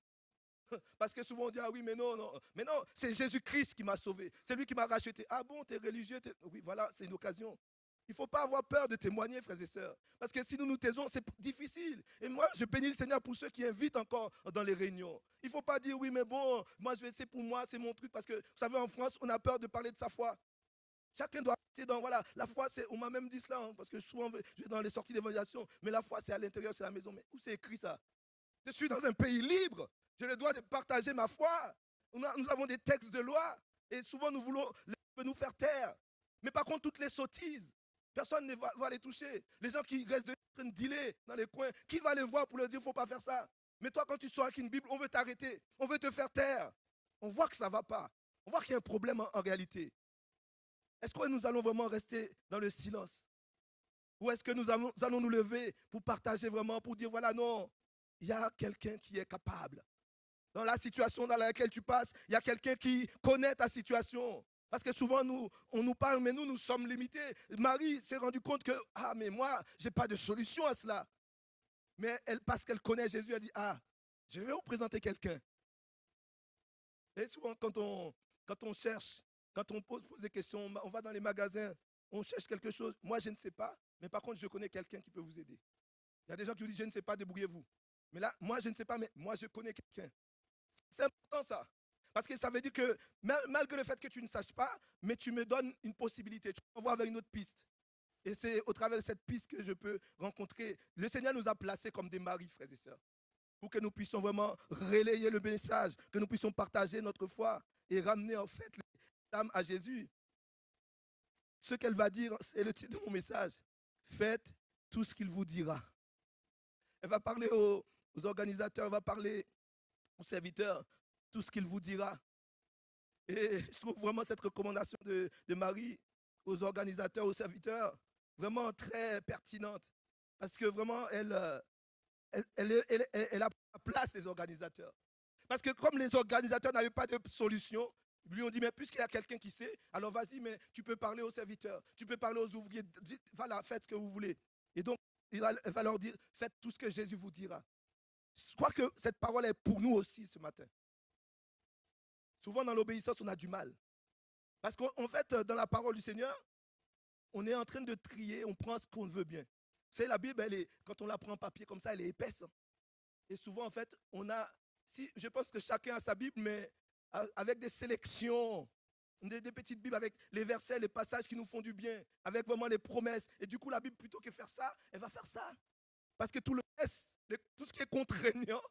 Speaker 2: Parce que souvent on dit, ah oui, mais non, non. Mais non, c'est Jésus-Christ qui m'a sauvé. C'est lui qui m'a racheté. Ah bon, t'es religieux. Oui, voilà, c'est une occasion. Il ne faut pas avoir peur de témoigner, frères et sœurs. Parce que si nous nous taisons, c'est difficile. Et moi, je bénis le Seigneur pour ceux qui invitent encore dans les réunions. Il ne faut pas dire, oui, mais bon, moi, je vais essayer pour moi, c'est mon truc. Parce que, vous savez, en France, on a peur de parler de sa foi. Chacun doit rester dans, voilà, la foi, c'est, on m'a même dit cela, hein, parce que souvent, je vais dans les sorties d'évangélisation, mais la foi, c'est à l'intérieur, c'est à la maison. Mais où c'est écrit ça? Je suis dans un pays libre. J'ai le droit de partager ma foi. Nous avons des textes de loi. Et souvent, nous voulons nous faire taire. Mais par contre, toutes les sottises, personne ne va les toucher. Les gens qui restent en train de dealer dans les coins, qui va les voir pour leur dire, il ne faut pas faire ça? Mais toi, quand tu sors avec une Bible, on veut t'arrêter. On veut te faire taire. On voit que ça ne va pas. On voit qu'il y a un problème en réalité. Est-ce que nous allons vraiment rester dans le silence? Ou est-ce que nous allons nous lever pour partager vraiment, pour dire, voilà, non, il y a quelqu'un qui est capable. Dans la situation dans laquelle tu passes, il y a quelqu'un qui connaît ta situation. Parce que souvent, on nous parle, mais nous sommes limités. Marie s'est rendue compte que, ah, mais moi, je n'ai pas de solution à cela. Mais parce qu'elle connaît Jésus, elle dit, ah, je vais vous présenter quelqu'un. Et souvent, quand on cherche, quand on pose des questions, on va dans les magasins, on cherche quelque chose. Moi, je ne sais pas, mais par contre, je connais quelqu'un qui peut vous aider. Il y a des gens qui vous disent, je ne sais pas, débrouillez-vous. Mais là, moi, je ne sais pas, mais moi, je connais quelqu'un. C'est important, ça. Parce que ça veut dire que, malgré le fait que tu ne saches pas, mais tu me donnes une possibilité. Tu m'envoies vers une autre piste. Et c'est au travers de cette piste que je peux rencontrer. Le Seigneur nous a placés comme des maris, frères et sœurs, pour que nous puissions vraiment relayer le message, que nous puissions partager notre foi et ramener en fait les âmes à Jésus. Ce qu'elle va dire, c'est le titre de mon message. Faites tout ce qu'il vous dira. Elle va parler aux organisateurs, elle va parler aux serviteurs, tout ce qu'il vous dira. Et je trouve vraiment cette recommandation de Marie aux organisateurs, aux serviteurs, vraiment très pertinente. Parce que vraiment, elle a la place des organisateurs. Parce que comme les organisateurs n'avaient pas de solution, ils lui ont dit, mais puisqu'il y a quelqu'un qui sait, alors vas-y, mais tu peux parler aux serviteurs, tu peux parler aux ouvriers, voilà, faites ce que vous voulez. Et donc, elle va leur dire, faites tout ce que Jésus vous dira. Je crois que cette parole est pour nous aussi ce matin. Souvent, dans l'obéissance, on a du mal. Parce qu'en fait, dans la parole du Seigneur, on est en train de trier, on prend ce qu'on veut bien. Vous savez, la Bible, quand on la prend en papier comme ça, elle est épaisse. Et souvent, en fait, je pense que chacun a sa Bible, mais avec des sélections, des petites Bibles avec les versets, les passages qui nous font du bien, avec vraiment les promesses. Et du coup, la Bible, plutôt que faire ça, elle va faire ça. Parce que tout le reste, tout ce qui est contraignant,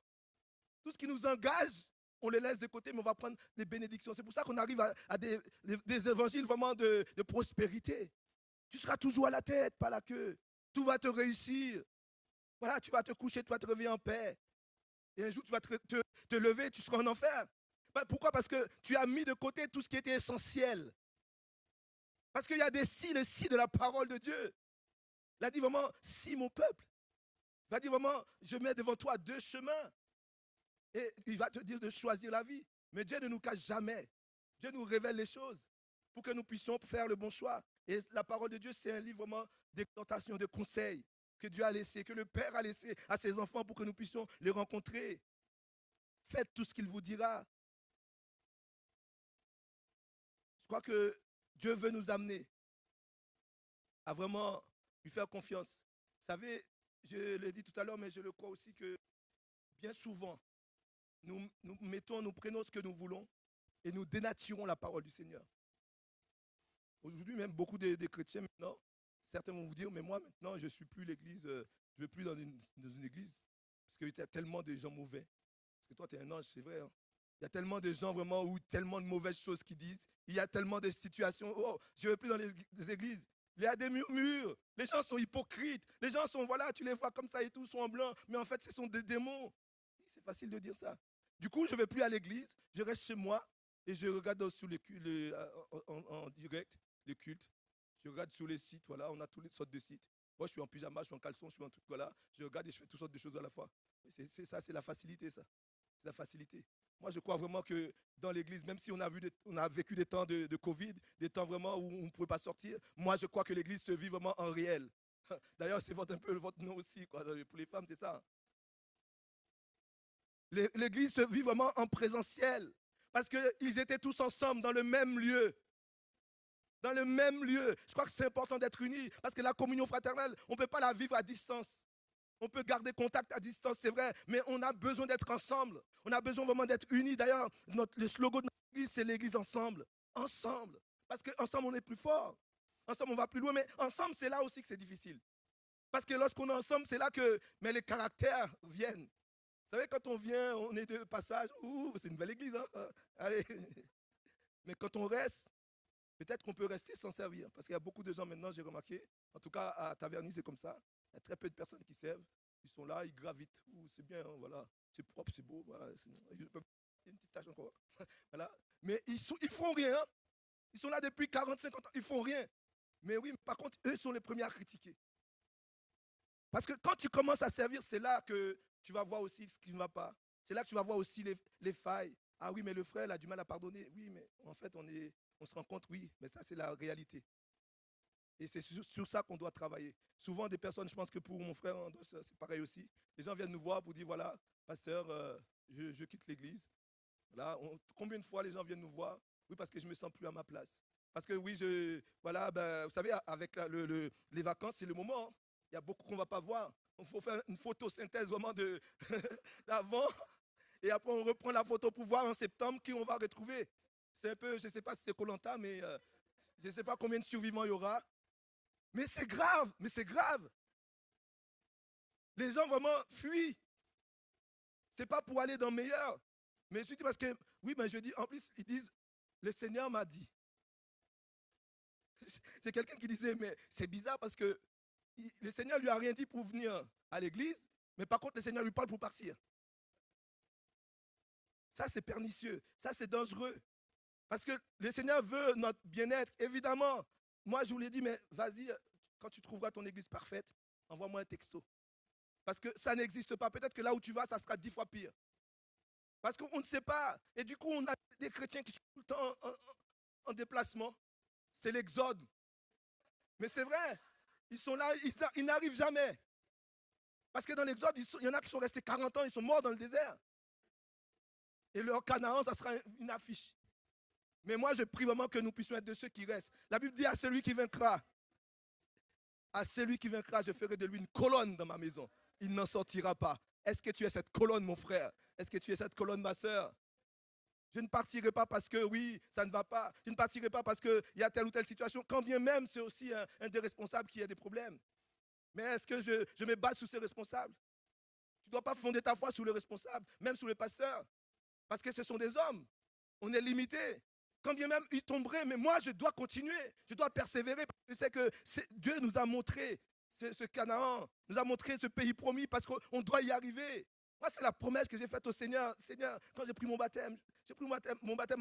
Speaker 2: tout ce qui nous engage, on les laisse de côté, mais on va prendre des bénédictions. C'est pour ça qu'on arrive à des évangiles vraiment de prospérité. Tu seras toujours à la tête, pas la queue. Tout va te réussir. Voilà, tu vas te coucher, tu vas te réveiller en paix. Et un jour, tu vas te lever, tu seras en enfer. Pourquoi? Parce que tu as mis de côté tout ce qui était essentiel. Parce qu'il y a le si de la parole de Dieu. Il a dit vraiment, si mon peuple. Il va dire vraiment, je mets devant toi deux chemins. Et il va te dire de choisir la vie. Mais Dieu ne nous cache jamais. Dieu nous révèle les choses pour que nous puissions faire le bon choix. Et la parole de Dieu, c'est un livre vraiment d'exhortation, de conseils que Dieu a laissé, que le Père a laissé à ses enfants pour que nous puissions les rencontrer. Faites tout ce qu'il vous dira. Je crois que Dieu veut nous amener à vraiment lui faire confiance. Vous savez, je l'ai dit tout à l'heure, mais je le crois aussi que bien souvent, nous prenons ce que nous voulons et nous dénaturons la parole du Seigneur. Aujourd'hui, même beaucoup de chrétiens maintenant, certains vont vous dire, mais moi maintenant, je ne suis plus l'église, je ne vais plus dans une église, parce qu'il y a tellement de gens mauvais. Parce que toi, tu es un ange, c'est vrai. Hein? Il y a tellement de gens vraiment, ou tellement de mauvaises choses qui disent. Il y a tellement de situations, oh, je ne vais plus dans les églises. Il y a des murmures, les gens sont hypocrites, les gens sont, voilà, tu les vois comme ça et tout, sont en blanc, mais en fait, ce sont des démons. C'est facile de dire ça. Du coup, je ne vais plus à l'église, je reste chez moi et je regarde sur en direct les cultes. Je regarde sur les sites, voilà, on a toutes les sortes de sites. Moi, je suis en pyjama, je suis en caleçon, je suis en truc, voilà. Je regarde et je fais toutes sortes de choses à la fois. C'est ça, c'est la facilité, ça. c'est la facilité. Moi, je crois vraiment que dans l'église, même si on a vécu des temps de Covid, des temps vraiment où on ne pouvait pas sortir, moi, je crois que l'église se vit vraiment en réel. D'ailleurs, c'est un peu votre nom aussi, quoi. Pour les femmes, c'est ça. L'église se vit vraiment en présentiel. Parce qu'ils étaient tous ensemble dans le même lieu. Dans le même lieu. Je crois que c'est important d'être unis. Parce que la communion fraternelle, on ne peut pas la vivre à distance. On peut garder contact à distance, c'est vrai, mais on a besoin d'être ensemble. On a besoin vraiment d'être unis. D'ailleurs, le slogan de notre église, c'est l'église ensemble. Ensemble. Parce qu'ensemble, on est plus fort. Ensemble, on va plus loin. Mais ensemble, c'est là aussi que c'est difficile. Parce que lorsqu'on est ensemble, c'est là que les caractères viennent. Vous savez, quand on vient, on est de passage. Ouh, c'est une belle église. Hein? Allez. Mais quand on reste, peut-être qu'on peut rester sans servir. Parce qu'il y a beaucoup de gens maintenant, j'ai remarqué. En tout cas, à Taverny, c'est comme ça. Il y a très peu de personnes qui servent. Ils sont là, ils gravitent. C'est bien, hein, voilà. C'est propre, c'est beau. Voilà. Il y a une petite tâche encore. Voilà. Mais ils font rien. Ils sont là depuis 40, 50 ans. Ils font rien. Mais oui, par contre, eux sont les premiers à critiquer. Parce que quand tu commences à servir, c'est là que tu vas voir aussi ce qui ne va pas. C'est là que tu vas voir aussi les failles. Ah oui, mais le frère, il a du mal à pardonner. Oui, mais en fait, on se rend compte, oui, mais ça, c'est la réalité. Et c'est sur ça qu'on doit travailler. Souvent, des personnes, je pense que pour mon frère, c'est pareil aussi. Les gens viennent nous voir pour dire, voilà, pasteur, je quitte l'église. Voilà, combien de fois les gens viennent nous voir? Oui, parce que je ne me sens plus à ma place. Parce que oui, voilà, ben, vous savez, avec les vacances, c'est le moment. Hein. Il y a beaucoup qu'on ne va pas voir. Il faut faire une photosynthèse vraiment d'avant. Et après, on reprend la photo pour voir en septembre qui on va retrouver. C'est un peu, je ne sais pas si c'est Koh Lanta, mais je ne sais pas combien de survivants il y aura. Mais c'est grave, mais c'est grave. Les gens vraiment fuient. Ce n'est pas pour aller dans le meilleur. Mais je dis parce que, oui, mais je dis, en plus, ils disent, le Seigneur m'a dit. J'ai quelqu'un qui disait, mais c'est bizarre parce que le Seigneur ne lui a rien dit pour venir à l'église, mais par contre, le Seigneur lui parle pour partir. Ça, c'est pernicieux. Ça, c'est dangereux. Parce que le Seigneur veut notre bien-être, évidemment. Moi, je vous l'ai dit, mais vas-y, quand tu trouveras ton église parfaite, envoie-moi un texto. Parce que ça n'existe pas. Peut-être que là où tu vas, ça sera 10 fois pire. Parce qu'on ne sait pas. Et du coup, on a des chrétiens qui sont tout le temps en déplacement. C'est l'exode. Mais c'est vrai. Ils sont là, ils n'arrivent jamais. Parce que dans l'exode, il y en a qui sont restés 40 ans, ils sont morts dans le désert. Et leur Canaan, ça sera une affiche. Mais moi, je prie vraiment que nous puissions être de ceux qui restent. La Bible dit à celui qui vaincra, je ferai de lui une colonne dans ma maison. Il n'en sortira pas. Est-ce que tu es cette colonne, mon frère? Est-ce que tu es cette colonne, ma soeur? Je ne partirai pas parce que, oui, ça ne va pas. Je ne partirai pas parce qu'il y a telle ou telle situation, quand bien même c'est aussi un des responsables qui a des problèmes. Mais est-ce que je me base sur ces responsables? Tu ne dois pas fonder ta foi sur le responsable, même sur le pasteur. Parce que ce sont des hommes. On est limité. Quand bien même ils tomberaient, mais moi, je dois continuer. Je dois persévérer. Je sais que Dieu nous a montré ce Canaan, nous a montré ce pays promis parce qu'on doit y arriver. Moi, c'est la promesse que j'ai faite au Seigneur. Seigneur, quand j'ai pris mon baptême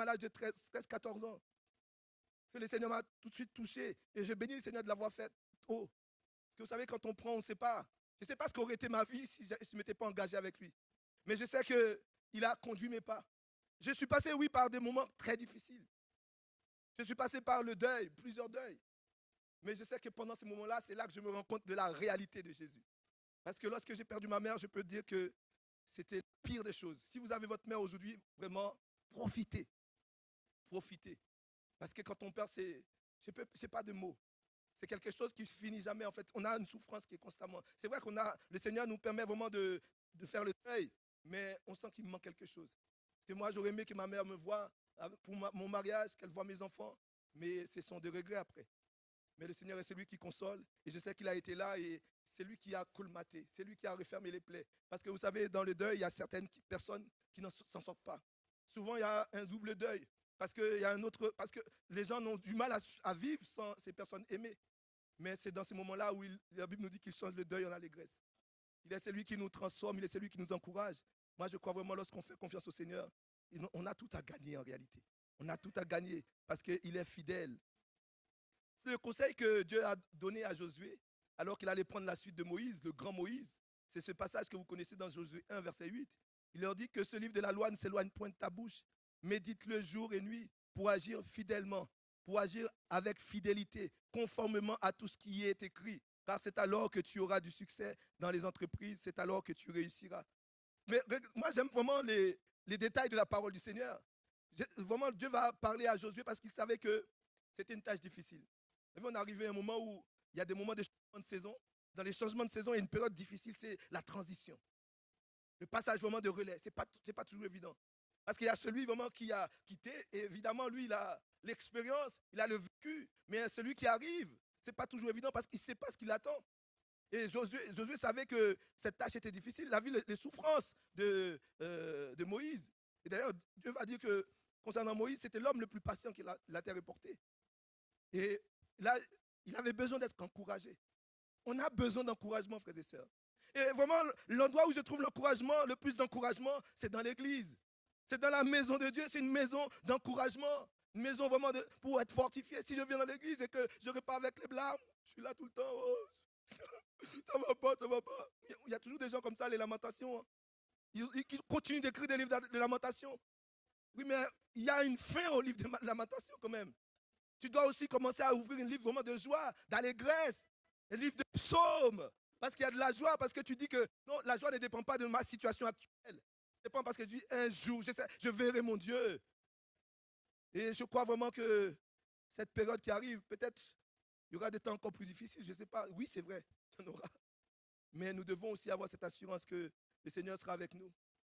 Speaker 2: à l'âge de 13-14 ans. Parce que le Seigneur m'a tout de suite touché. Et je bénis le Seigneur de l'avoir fait tôt. Parce que vous savez, quand on prend, on ne sait pas. Je ne sais pas ce qu'aurait été ma vie si je ne m'étais pas engagé avec lui. Mais je sais qu'il a conduit mes pas. Je suis passé, oui, par des moments très difficiles. Je suis passé par le deuil, plusieurs deuils. Mais je sais que pendant ces moments-là, c'est là que je me rends compte de la réalité de Jésus. Parce que lorsque j'ai perdu ma mère, je peux dire que c'était la pire des choses. Si vous avez votre mère aujourd'hui, vraiment, profitez. Profitez. Parce que quand on perd, c'est pas de mots. C'est quelque chose qui ne finit jamais. En fait, on a une souffrance qui est constamment. C'est vrai le Seigneur nous permet vraiment de faire le deuil, mais on sent qu'il manque quelque chose. Parce que moi, j'aurais aimé que ma mère me voie pour mon mariage, qu'elle voie mes enfants, mais ce sont des regrets après. Mais le Seigneur est celui qui console, et je sais qu'il a été là, et c'est lui qui a colmaté, c'est lui qui a refermé les plaies. Parce que vous savez, dans le deuil, il y a certaines personnes qui ne s'en sortent pas. Souvent, il y a un double deuil, parce que les gens ont du mal à vivre sans ces personnes aimées. Mais c'est dans ces moments-là où la Bible nous dit qu'il change le deuil en allégresse. Il est celui qui nous transforme, il est celui qui nous encourage. Moi, je crois vraiment, lorsqu'on fait confiance au Seigneur, on a tout à gagner en réalité. On a tout à gagner parce qu'il est fidèle. C'est le conseil que Dieu a donné à Josué alors qu'il allait prendre la suite de Moïse, le grand Moïse. C'est ce passage que vous connaissez dans Josué 1, verset 8. Il leur dit que ce livre de la loi ne s'éloigne point de ta bouche. Médite-le jour et nuit pour agir fidèlement, pour agir avec fidélité, conformément à tout ce qui est écrit. Car c'est alors que tu auras du succès dans les entreprises, c'est alors que tu réussiras. Mais moi, j'aime vraiment les détails de la parole du Seigneur. Vraiment, Dieu va parler à Josué parce qu'il savait que c'était une tâche difficile. Et puis, on est arrivé à un moment où il y a des moments de changement de saison. Dans les changements de saison, il y a une période difficile, c'est la transition. Le passage vraiment de relais, ce n'est pas toujours évident. Parce qu'il y a celui vraiment qui a quitté, et évidemment, lui, il a l'expérience, il a le vécu, mais celui qui arrive, ce n'est pas toujours évident parce qu'il ne sait pas ce qu'il attend. Et Josué savait que cette tâche était difficile. Il a vu les souffrances de Moïse. Et d'ailleurs, Dieu va dire que concernant Moïse, c'était l'homme le plus patient que la terre ait porté. Et là, il avait besoin d'être encouragé. On a besoin d'encouragement, frères et sœurs. Et vraiment, l'endroit où je trouve l'encouragement, le plus d'encouragement, c'est dans l'église. C'est dans la maison de Dieu, c'est une maison d'encouragement. Une maison vraiment pour être fortifié. Si je viens dans l'église et que je repars avec les blâmes, je suis là tout le temps. Oh, ça va pas, ça va pas. Il y a toujours des gens comme ça, les lamentations. Hein. Ils continuent d'écrire des livres de lamentation. Oui, mais il y a une fin au livre de lamentation quand même. Tu dois aussi commencer à ouvrir un livre vraiment de joie, d'allégresse, un livre de psaumes. Parce qu'il y a de la joie, parce que tu dis que non, la joie ne dépend pas de ma situation actuelle. Elle dépend parce que tu dis un jour, je verrai mon Dieu. Et je crois vraiment que cette période qui arrive, peut-être, il y aura des temps encore plus difficiles, je ne sais pas. Oui, c'est vrai, il y en aura. Mais nous devons aussi avoir cette assurance que le Seigneur sera avec nous.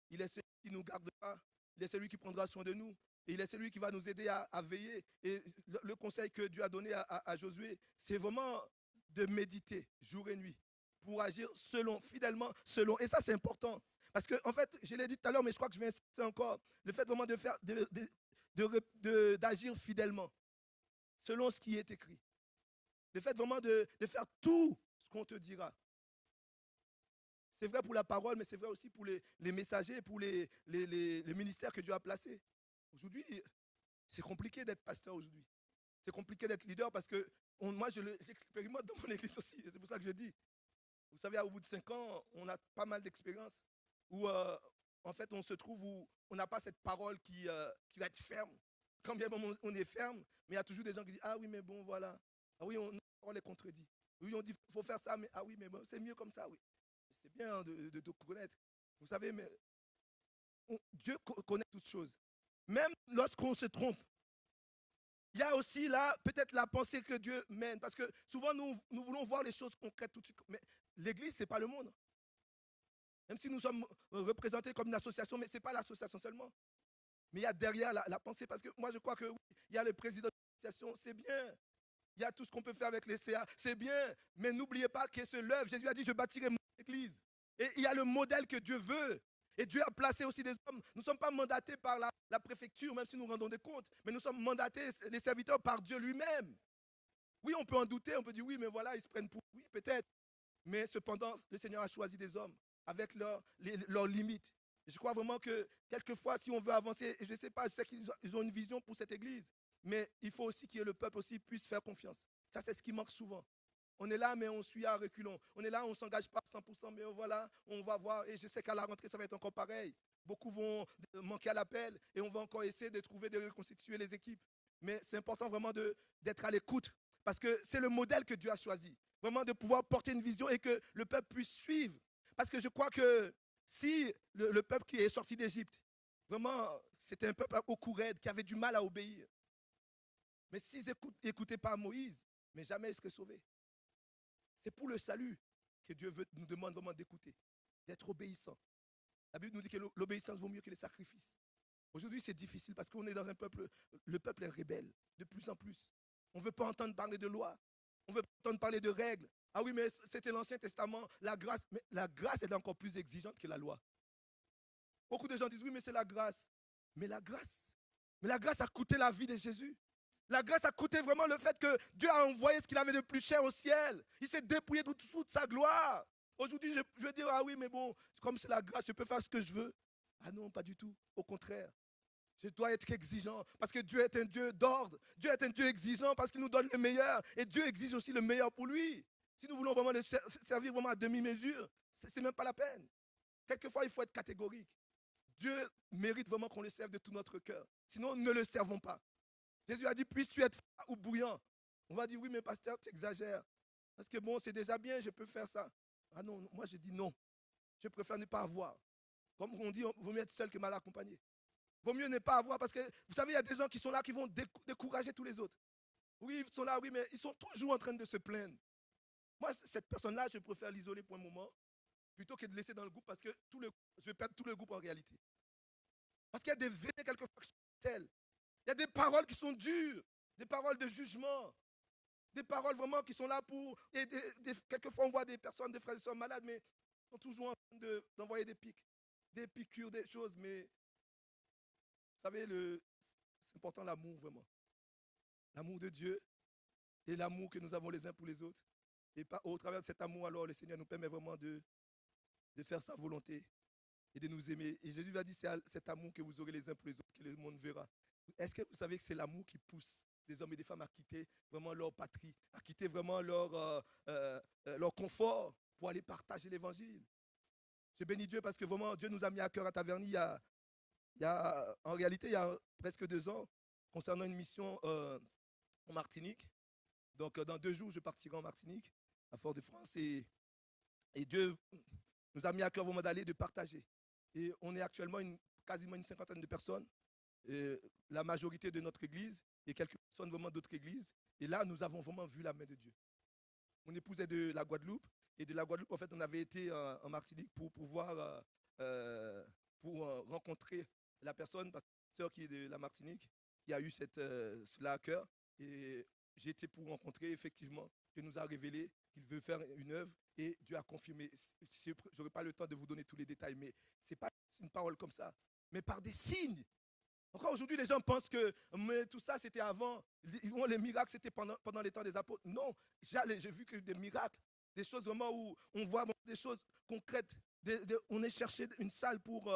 Speaker 2: Il est celui qui nous gardera, il est celui qui prendra soin de nous. Et il est celui qui va nous aider à veiller. Et le conseil que Dieu a donné à Josué, c'est vraiment de méditer jour et nuit pour agir fidèlement selon. Et ça, c'est important. Parce que, en fait, je l'ai dit tout à l'heure, mais je crois que je vais insister encore. Le fait vraiment d'agir fidèlement selon ce qui est écrit. Le fait vraiment de faire tout ce qu'on te dira. C'est vrai pour la parole, mais c'est vrai aussi pour les messagers, pour les ministères que Dieu a placés. Aujourd'hui, c'est compliqué d'être pasteur aujourd'hui. C'est compliqué d'être leader parce que moi, j'expérimente dans mon église aussi. C'est pour ça que je dis. Vous savez, au bout de 5 ans, on a pas mal d'expérience où, en fait, on se trouve où on n'a pas cette parole qui va être ferme. Quand bien on est ferme, mais il y a toujours des gens qui disent « Ah oui, mais bon, voilà. Ah oui, on les contredit. Oui, on dit « Il faut faire ça, mais ah oui, mais bon, c'est mieux comme ça, oui. » C'est bien de te connaître. Vous savez, mais Dieu connaît toutes choses. Même lorsqu'on se trompe, il y a aussi là peut-être la pensée que Dieu mène. Parce que souvent, nous voulons voir les choses concrètes tout de suite. Mais l'Église, ce n'est pas le monde. Même si nous sommes représentés comme une association, mais ce n'est pas l'association seulement. Mais il y a derrière la pensée. Parce que moi, je crois que oui, il y a le président de l'association, c'est bien. Il y a tout ce qu'on peut faire avec les CA, c'est bien. Mais n'oubliez pas qu'il se lève. Jésus a dit, je bâtirai mon Église. Et il y a le modèle que Dieu veut. Et Dieu a placé aussi des hommes. Nous ne sommes pas mandatés par la préfecture, même si nous rendons des comptes, mais nous sommes mandatés, les serviteurs, par Dieu lui-même. Oui, on peut en douter, on peut dire oui, mais voilà, ils se prennent pour. Oui, peut-être. Mais cependant, le Seigneur a choisi des hommes avec leurs limites. Et je crois vraiment que quelquefois, si on veut avancer, et je ne sais pas, je sais qu'ils ont une vision pour cette église, mais il faut aussi que le peuple aussi puisse faire confiance. Ça, c'est ce qui manque souvent. On est là, mais on suit à reculons. On est là, on ne s'engage pas à 100%, mais voilà, on va voir. Et je sais qu'à la rentrée, ça va être encore pareil. Beaucoup vont manquer à l'appel et on va encore essayer de trouver, de reconstituer les équipes. Mais c'est important vraiment d'être à l'écoute parce que c'est le modèle que Dieu a choisi. Vraiment de pouvoir porter une vision et que le peuple puisse suivre. Parce que je crois que si le peuple qui est sorti d'Égypte, vraiment, c'était un peuple au cou raide, qui avait du mal à obéir. Mais s'ils n'écoutaient pas Moïse, mais jamais ils seraient sauvés. C'est pour le salut que Dieu nous demande vraiment d'écouter, d'être obéissant. La Bible nous dit que l'obéissance vaut mieux que les sacrifices. Aujourd'hui, c'est difficile parce qu'on est dans un peuple, le peuple est rebelle de plus en plus. On ne veut pas entendre parler de loi. On ne veut pas entendre parler de règles. Ah oui, mais c'était l'Ancien Testament, la grâce. Mais la grâce est encore plus exigeante que la loi. Beaucoup de gens disent oui, mais c'est la grâce. Mais la grâce a coûté la vie de Jésus. La grâce a coûté vraiment le fait que Dieu a envoyé ce qu'il avait de plus cher au ciel. Il s'est dépouillé de toute sa gloire. Aujourd'hui, je veux dire, ah oui, mais bon, comme c'est la grâce, je peux faire ce que je veux. Ah non, pas du tout. Au contraire. Je dois être exigeant parce que Dieu est un Dieu d'ordre. Dieu est un Dieu exigeant parce qu'il nous donne le meilleur. Et Dieu exige aussi le meilleur pour lui. Si nous voulons vraiment le servir vraiment à demi-mesure, ce n'est même pas la peine. Quelquefois, il faut être catégorique. Dieu mérite vraiment qu'on le serve de tout notre cœur. Sinon, ne le servons pas. Jésus a dit, puisses-tu être froid ou bouillant. On va dire, oui, mais pasteur, tu exagères. Parce que bon, c'est déjà bien, je peux faire ça. Ah non, moi je dis non. Je préfère ne pas avoir. Comme on dit, il vaut mieux être seul que mal accompagné. Il vaut mieux ne pas avoir parce que, vous savez, il y a des gens qui sont là qui vont décourager tous les autres. Oui, ils sont là, oui, mais ils sont toujours en train de se plaindre. Moi, cette personne-là, je préfère l'isoler pour un moment plutôt que de laisser dans le groupe parce que je vais perdre tout le groupe en réalité. Parce qu'il y a des veines quelquefois qui sont telles. Il y a des paroles qui sont dures, des paroles de jugement, des paroles vraiment qui sont là pour... Et quelquefois, on voit des personnes, des frères et sœurs malades, mais ils sont toujours en train d'envoyer des pics, des piqûres, des choses. Mais vous savez, c'est important l'amour, vraiment. L'amour de Dieu et l'amour que nous avons les uns pour les autres. Et au travers de cet amour, alors, le Seigneur nous permet vraiment de faire sa volonté et de nous aimer. Et Jésus a dit, c'est cet amour que vous aurez les uns pour les autres que le monde verra. Est-ce que vous savez que c'est l'amour qui pousse des hommes et des femmes à quitter vraiment leur patrie, à quitter vraiment leur confort pour aller partager l'évangile? Je bénis Dieu parce que vraiment, Dieu nous a mis à cœur à Taverny en réalité, il y a presque 2 ans, concernant une mission en Martinique. Donc, dans 2 jours, je partirai en Martinique, à Fort-de-France. Et Dieu nous a mis à cœur vraiment d'aller, de partager. Et on est actuellement quasiment une 50aine de personnes, la majorité de notre église et quelques personnes vraiment d'autres églises. Et là, nous avons vraiment vu la main de Dieu. Mon épouse est de la Guadeloupe. Et de la Guadeloupe, en fait, on avait été en Martinique pour pouvoir rencontrer la personne, parce que ma soeur qui est de la Martinique, qui a eu cela à cœur. Et j'ai été pour rencontrer, effectivement, que nous a révélé qu'il veut faire une œuvre. Et Dieu a confirmé. Je n'aurai pas le temps de vous donner tous les détails, mais ce n'est pas une parole comme ça, mais par des signes. Encore aujourd'hui, les gens pensent que mais tout ça, c'était avant. Les miracles, c'était pendant les temps des apôtres. Non, j'ai vu que des miracles, des choses vraiment où on voit des choses concrètes. On est cherché une salle pour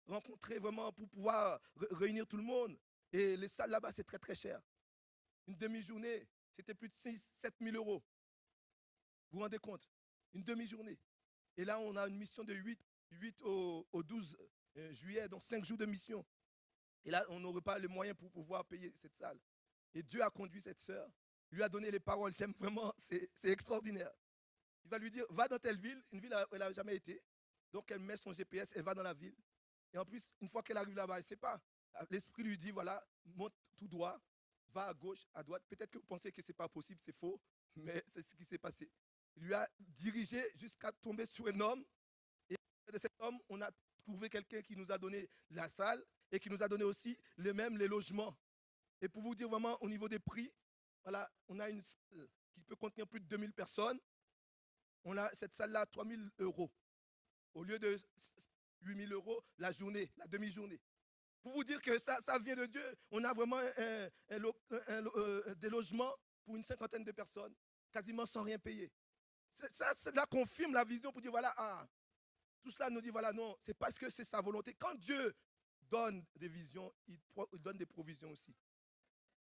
Speaker 2: rencontrer vraiment, pour pouvoir réunir tout le monde. Et les salles là-bas, c'est très, très cher. Une demi-journée, c'était plus de 7 000 euros. Vous vous rendez compte? Une demi-journée. Et là, on a une mission de 8 au 12 juillet, donc 5 jours de mission. Et là, on n'aurait pas les moyens pour pouvoir payer cette salle. Et Dieu a conduit cette sœur, lui a donné les paroles. J'aime vraiment, c'est extraordinaire. Il va lui dire, va dans telle ville, une ville où elle n'a jamais été. Donc, elle met son GPS, elle va dans la ville. Et en plus, une fois qu'elle arrive là-bas, elle ne sait pas. L'esprit lui dit, voilà, monte tout droit, va à gauche, à droite. Peut-être que vous pensez que ce n'est pas possible, c'est faux, mais c'est ce qui s'est passé. Il lui a dirigé jusqu'à tomber sur un homme. Et de cet homme, on a trouvé quelqu'un qui nous a donné la salle et qui nous a donné aussi les logements. Et pour vous dire vraiment au niveau des prix, voilà, on a une salle qui peut contenir plus de 2000 personnes. On a cette salle-là à 3000 euros au lieu de 8000 euros la journée, la demi-journée. Pour vous dire que ça vient de Dieu. On a vraiment des logements pour une 50aine de personnes, quasiment sans rien payer. Cela confirme la vision pour dire, voilà, tout cela nous dit, voilà, non, c'est parce que c'est sa volonté. Quand Dieu donne des visions, il donne des provisions aussi.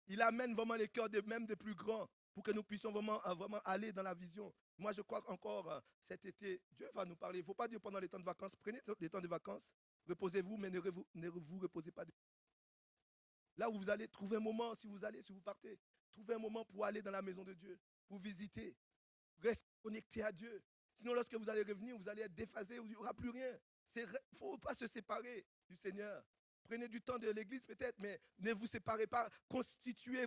Speaker 2: Il amène vraiment les cœurs même des plus grands pour que nous puissions vraiment aller dans la vision. Moi, je crois qu'encore cet été, Dieu va nous parler. Il ne faut pas dire pendant les temps de vacances, prenez les temps de vacances, reposez-vous, mais ne vous reposez pas. Là où vous allez, trouver un moment, si vous partez, trouvez un moment pour aller dans la maison de Dieu, pour visiter, restez connecté à Dieu. Sinon, lorsque vous allez revenir, vous allez être déphasé, il n'y aura plus rien. Il ne faut pas se séparer du Seigneur. Prenez du temps de l'église peut-être, mais ne vous séparez pas. Continuez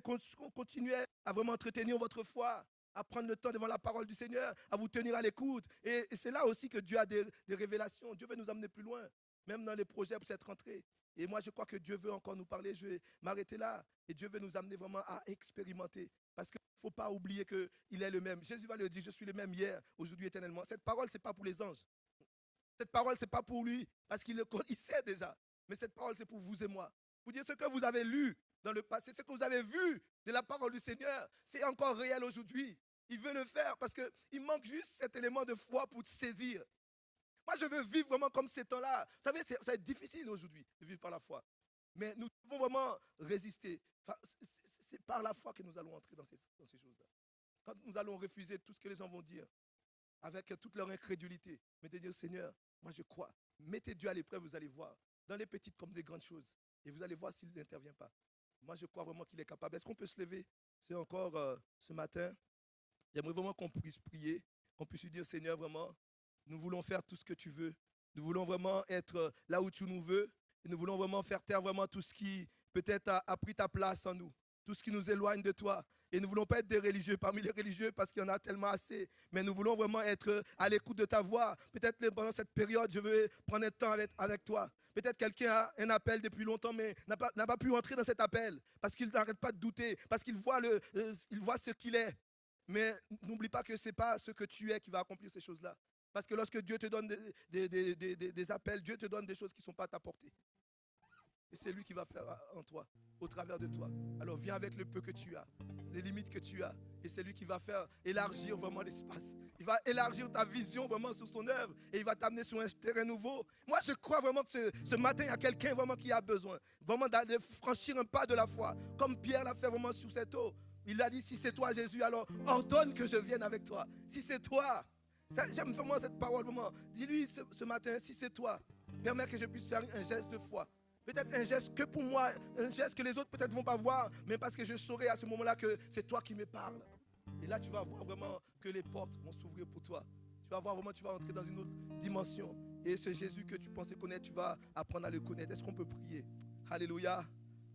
Speaker 2: à vraiment entretenir votre foi, à prendre le temps devant la parole du Seigneur, à vous tenir à l'écoute. Et c'est là aussi que Dieu a des révélations. Dieu veut nous amener plus loin, même dans les projets pour cette rentrée. Et moi, je crois que Dieu veut encore nous parler. Je vais m'arrêter là. Et Dieu veut nous amener vraiment à expérimenter. Parce qu'il ne faut pas oublier qu'il est le même. Jésus va le dire, je suis le même hier, aujourd'hui, éternellement. Cette parole, ce n'est pas pour les anges. Cette parole, ce n'est pas pour lui, parce qu'il sait déjà. Mais cette parole, c'est pour vous et moi. Pour dire ce que vous avez lu dans le passé, ce que vous avez vu de la parole du Seigneur, c'est encore réel aujourd'hui. Il veut le faire parce qu'il manque juste cet élément de foi pour saisir. Moi, je veux vivre vraiment comme ces temps-là. Vous savez, ça va être difficile aujourd'hui de vivre par la foi. Mais nous devons vraiment résister. Enfin, c'est par la foi que nous allons entrer dans ces choses-là. Quand nous allons refuser tout ce que les gens vont dire, avec toute leur incrédulité, mais de dire, Seigneur, moi je crois. Mettez Dieu à l'épreuve, vous allez voir. dans les petites comme des grandes choses. Et vous allez voir s'il n'intervient pas. Moi, je crois vraiment qu'il est capable. Est-ce qu'on peut se lever? C'est encore ce matin. J'aimerais vraiment qu'on puisse prier, qu'on puisse lui dire, Seigneur, vraiment, nous voulons faire tout ce que tu veux. Nous voulons vraiment être là où tu nous veux. Et nous voulons vraiment faire taire vraiment tout ce qui peut-être a pris ta place en nous. Tout ce qui nous éloigne de toi. Et nous ne voulons pas être des religieux parmi les religieux parce qu'il y en a tellement assez. Mais nous voulons vraiment être à l'écoute de ta voix. Peut-être pendant cette période, je veux prendre un temps avec toi. Peut-être quelqu'un a un appel depuis longtemps, mais n'a pas pu entrer dans cet appel parce qu'il n'arrête pas de douter, parce qu'il voit, il voit ce qu'il est. Mais n'oublie pas que ce n'est pas ce que tu es qui va accomplir ces choses-là. Parce que lorsque Dieu te donne des appels, Dieu te donne des choses qui ne sont pas à ta portée. Et c'est lui qui va faire en toi, au travers de toi. Alors viens avec le peu que tu as, les limites que tu as. Et c'est lui qui va faire élargir vraiment l'espace. Il va élargir ta vision vraiment sur son œuvre. Et il va t'amener sur un terrain nouveau. Moi, je crois vraiment que ce matin, il y a quelqu'un vraiment qui a besoin. Vraiment de franchir un pas de la foi. Comme Pierre l'a fait vraiment sur cette eau. Il a dit, si c'est toi Jésus, alors ordonne que je vienne avec toi. Si c'est toi. J'aime vraiment cette parole. Vraiment. Dis-lui ce matin, si c'est toi, permets que je puisse faire un geste de foi. Peut-être un geste que pour moi, un geste que les autres peut-être ne vont pas voir, mais parce que je saurai à ce moment-là que c'est toi qui me parles. Et là, tu vas voir vraiment que les portes vont s'ouvrir pour toi. Tu vas voir vraiment, tu vas entrer dans une autre dimension. Et ce Jésus que tu pensais connaître, tu vas apprendre à le connaître. Est-ce qu'on peut prier? Alléluia,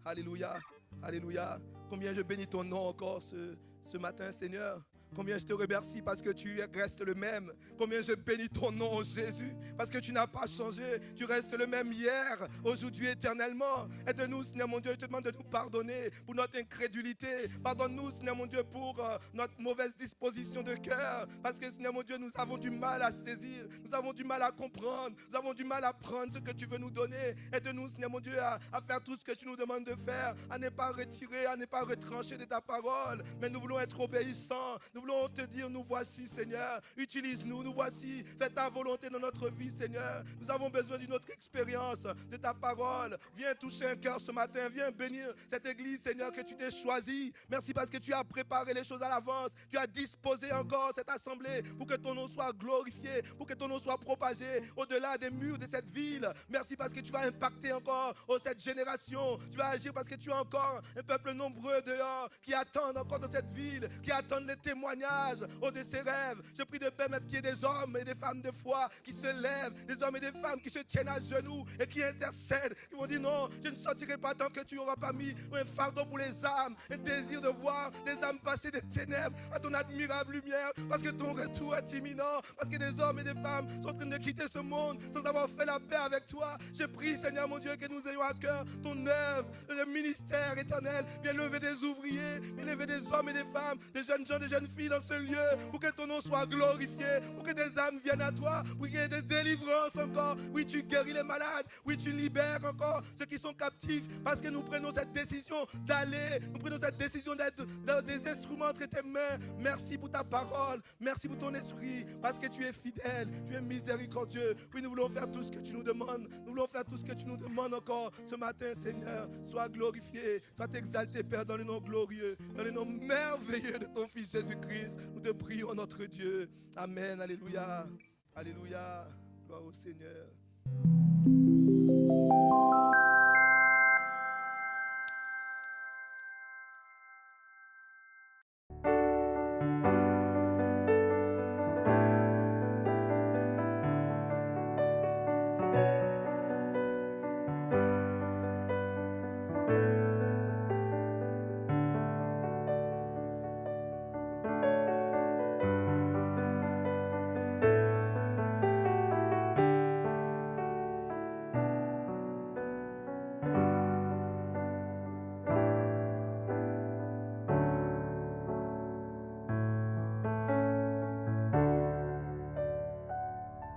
Speaker 2: alléluia, alléluia. Combien je bénis ton nom encore ce matin, Seigneur. Combien je te remercie parce que tu restes le même. Combien je bénis ton nom, Jésus, parce que tu n'as pas changé. Tu restes le même hier, aujourd'hui, éternellement. Aide-nous, Seigneur mon Dieu, je te demande de nous pardonner pour notre incrédulité. Pardonne-nous, Seigneur mon Dieu, pour notre mauvaise disposition de cœur. Parce que, Seigneur mon Dieu, nous avons du mal à saisir. Nous avons du mal à comprendre. Nous avons du mal à prendre ce que tu veux nous donner. Aide-nous, Seigneur mon Dieu, à faire tout ce que tu nous demandes de faire. À ne pas retirer, à ne pas retrancher de ta parole. Mais nous voulons être obéissants. Nous voulons te dire, nous voici, Seigneur. Utilise-nous, nous voici. Fais ta volonté dans notre vie, Seigneur. Nous avons besoin d'une autre expérience de ta parole. Viens toucher un cœur ce matin. Viens bénir cette église, Seigneur, que tu t'es choisi. Merci parce que tu as préparé les choses à l'avance. Tu as disposé encore cette assemblée pour que ton nom soit glorifié, pour que ton nom soit propagé au-delà des murs de cette ville. Merci parce que tu vas impacter encore cette génération. Tu vas agir parce que tu as encore un peuple nombreux dehors qui attendent encore dans cette ville, qui attendent les témoignages de ses rêves. Je prie de permettre qu'il y ait des hommes et des femmes de foi qui se lèvent, des hommes et des femmes qui se tiennent à genoux et qui intercèdent, qui vont dire non, je ne sortirai pas tant que tu n'auras pas mis un fardeau pour les âmes, un désir de voir des âmes passer des ténèbres à ton admirable lumière, parce que ton retour est imminent, parce que des hommes et des femmes sont en train de quitter ce monde sans avoir fait la paix avec toi. Je prie, Seigneur mon Dieu, que nous ayons à cœur ton œuvre, le ministère éternel. Viens lever des ouvriers, viens lever des hommes et des femmes, des jeunes gens, des jeunes filles dans ce lieu, pour que ton nom soit glorifié, pour que des âmes viennent à toi, pour qu'il y ait des délivrances encore. Oui, tu guéris les malades, oui, tu libères encore ceux qui sont captifs, parce que nous prenons cette décision d'aller, nous prenons cette décision d'être des instruments entre tes mains. Merci pour ta parole, merci pour ton esprit, parce que tu es fidèle, tu es miséricordieux. Oui, nous voulons faire tout ce que tu nous demandes, nous voulons faire tout ce que tu nous demandes encore ce matin, Seigneur. Sois glorifié, sois exalté, Père, dans le nom glorieux, dans le nom merveilleux de ton Fils Jésus-Christ. Nous te prions, notre Dieu. Amen. Alléluia. Alléluia. Gloire au Seigneur.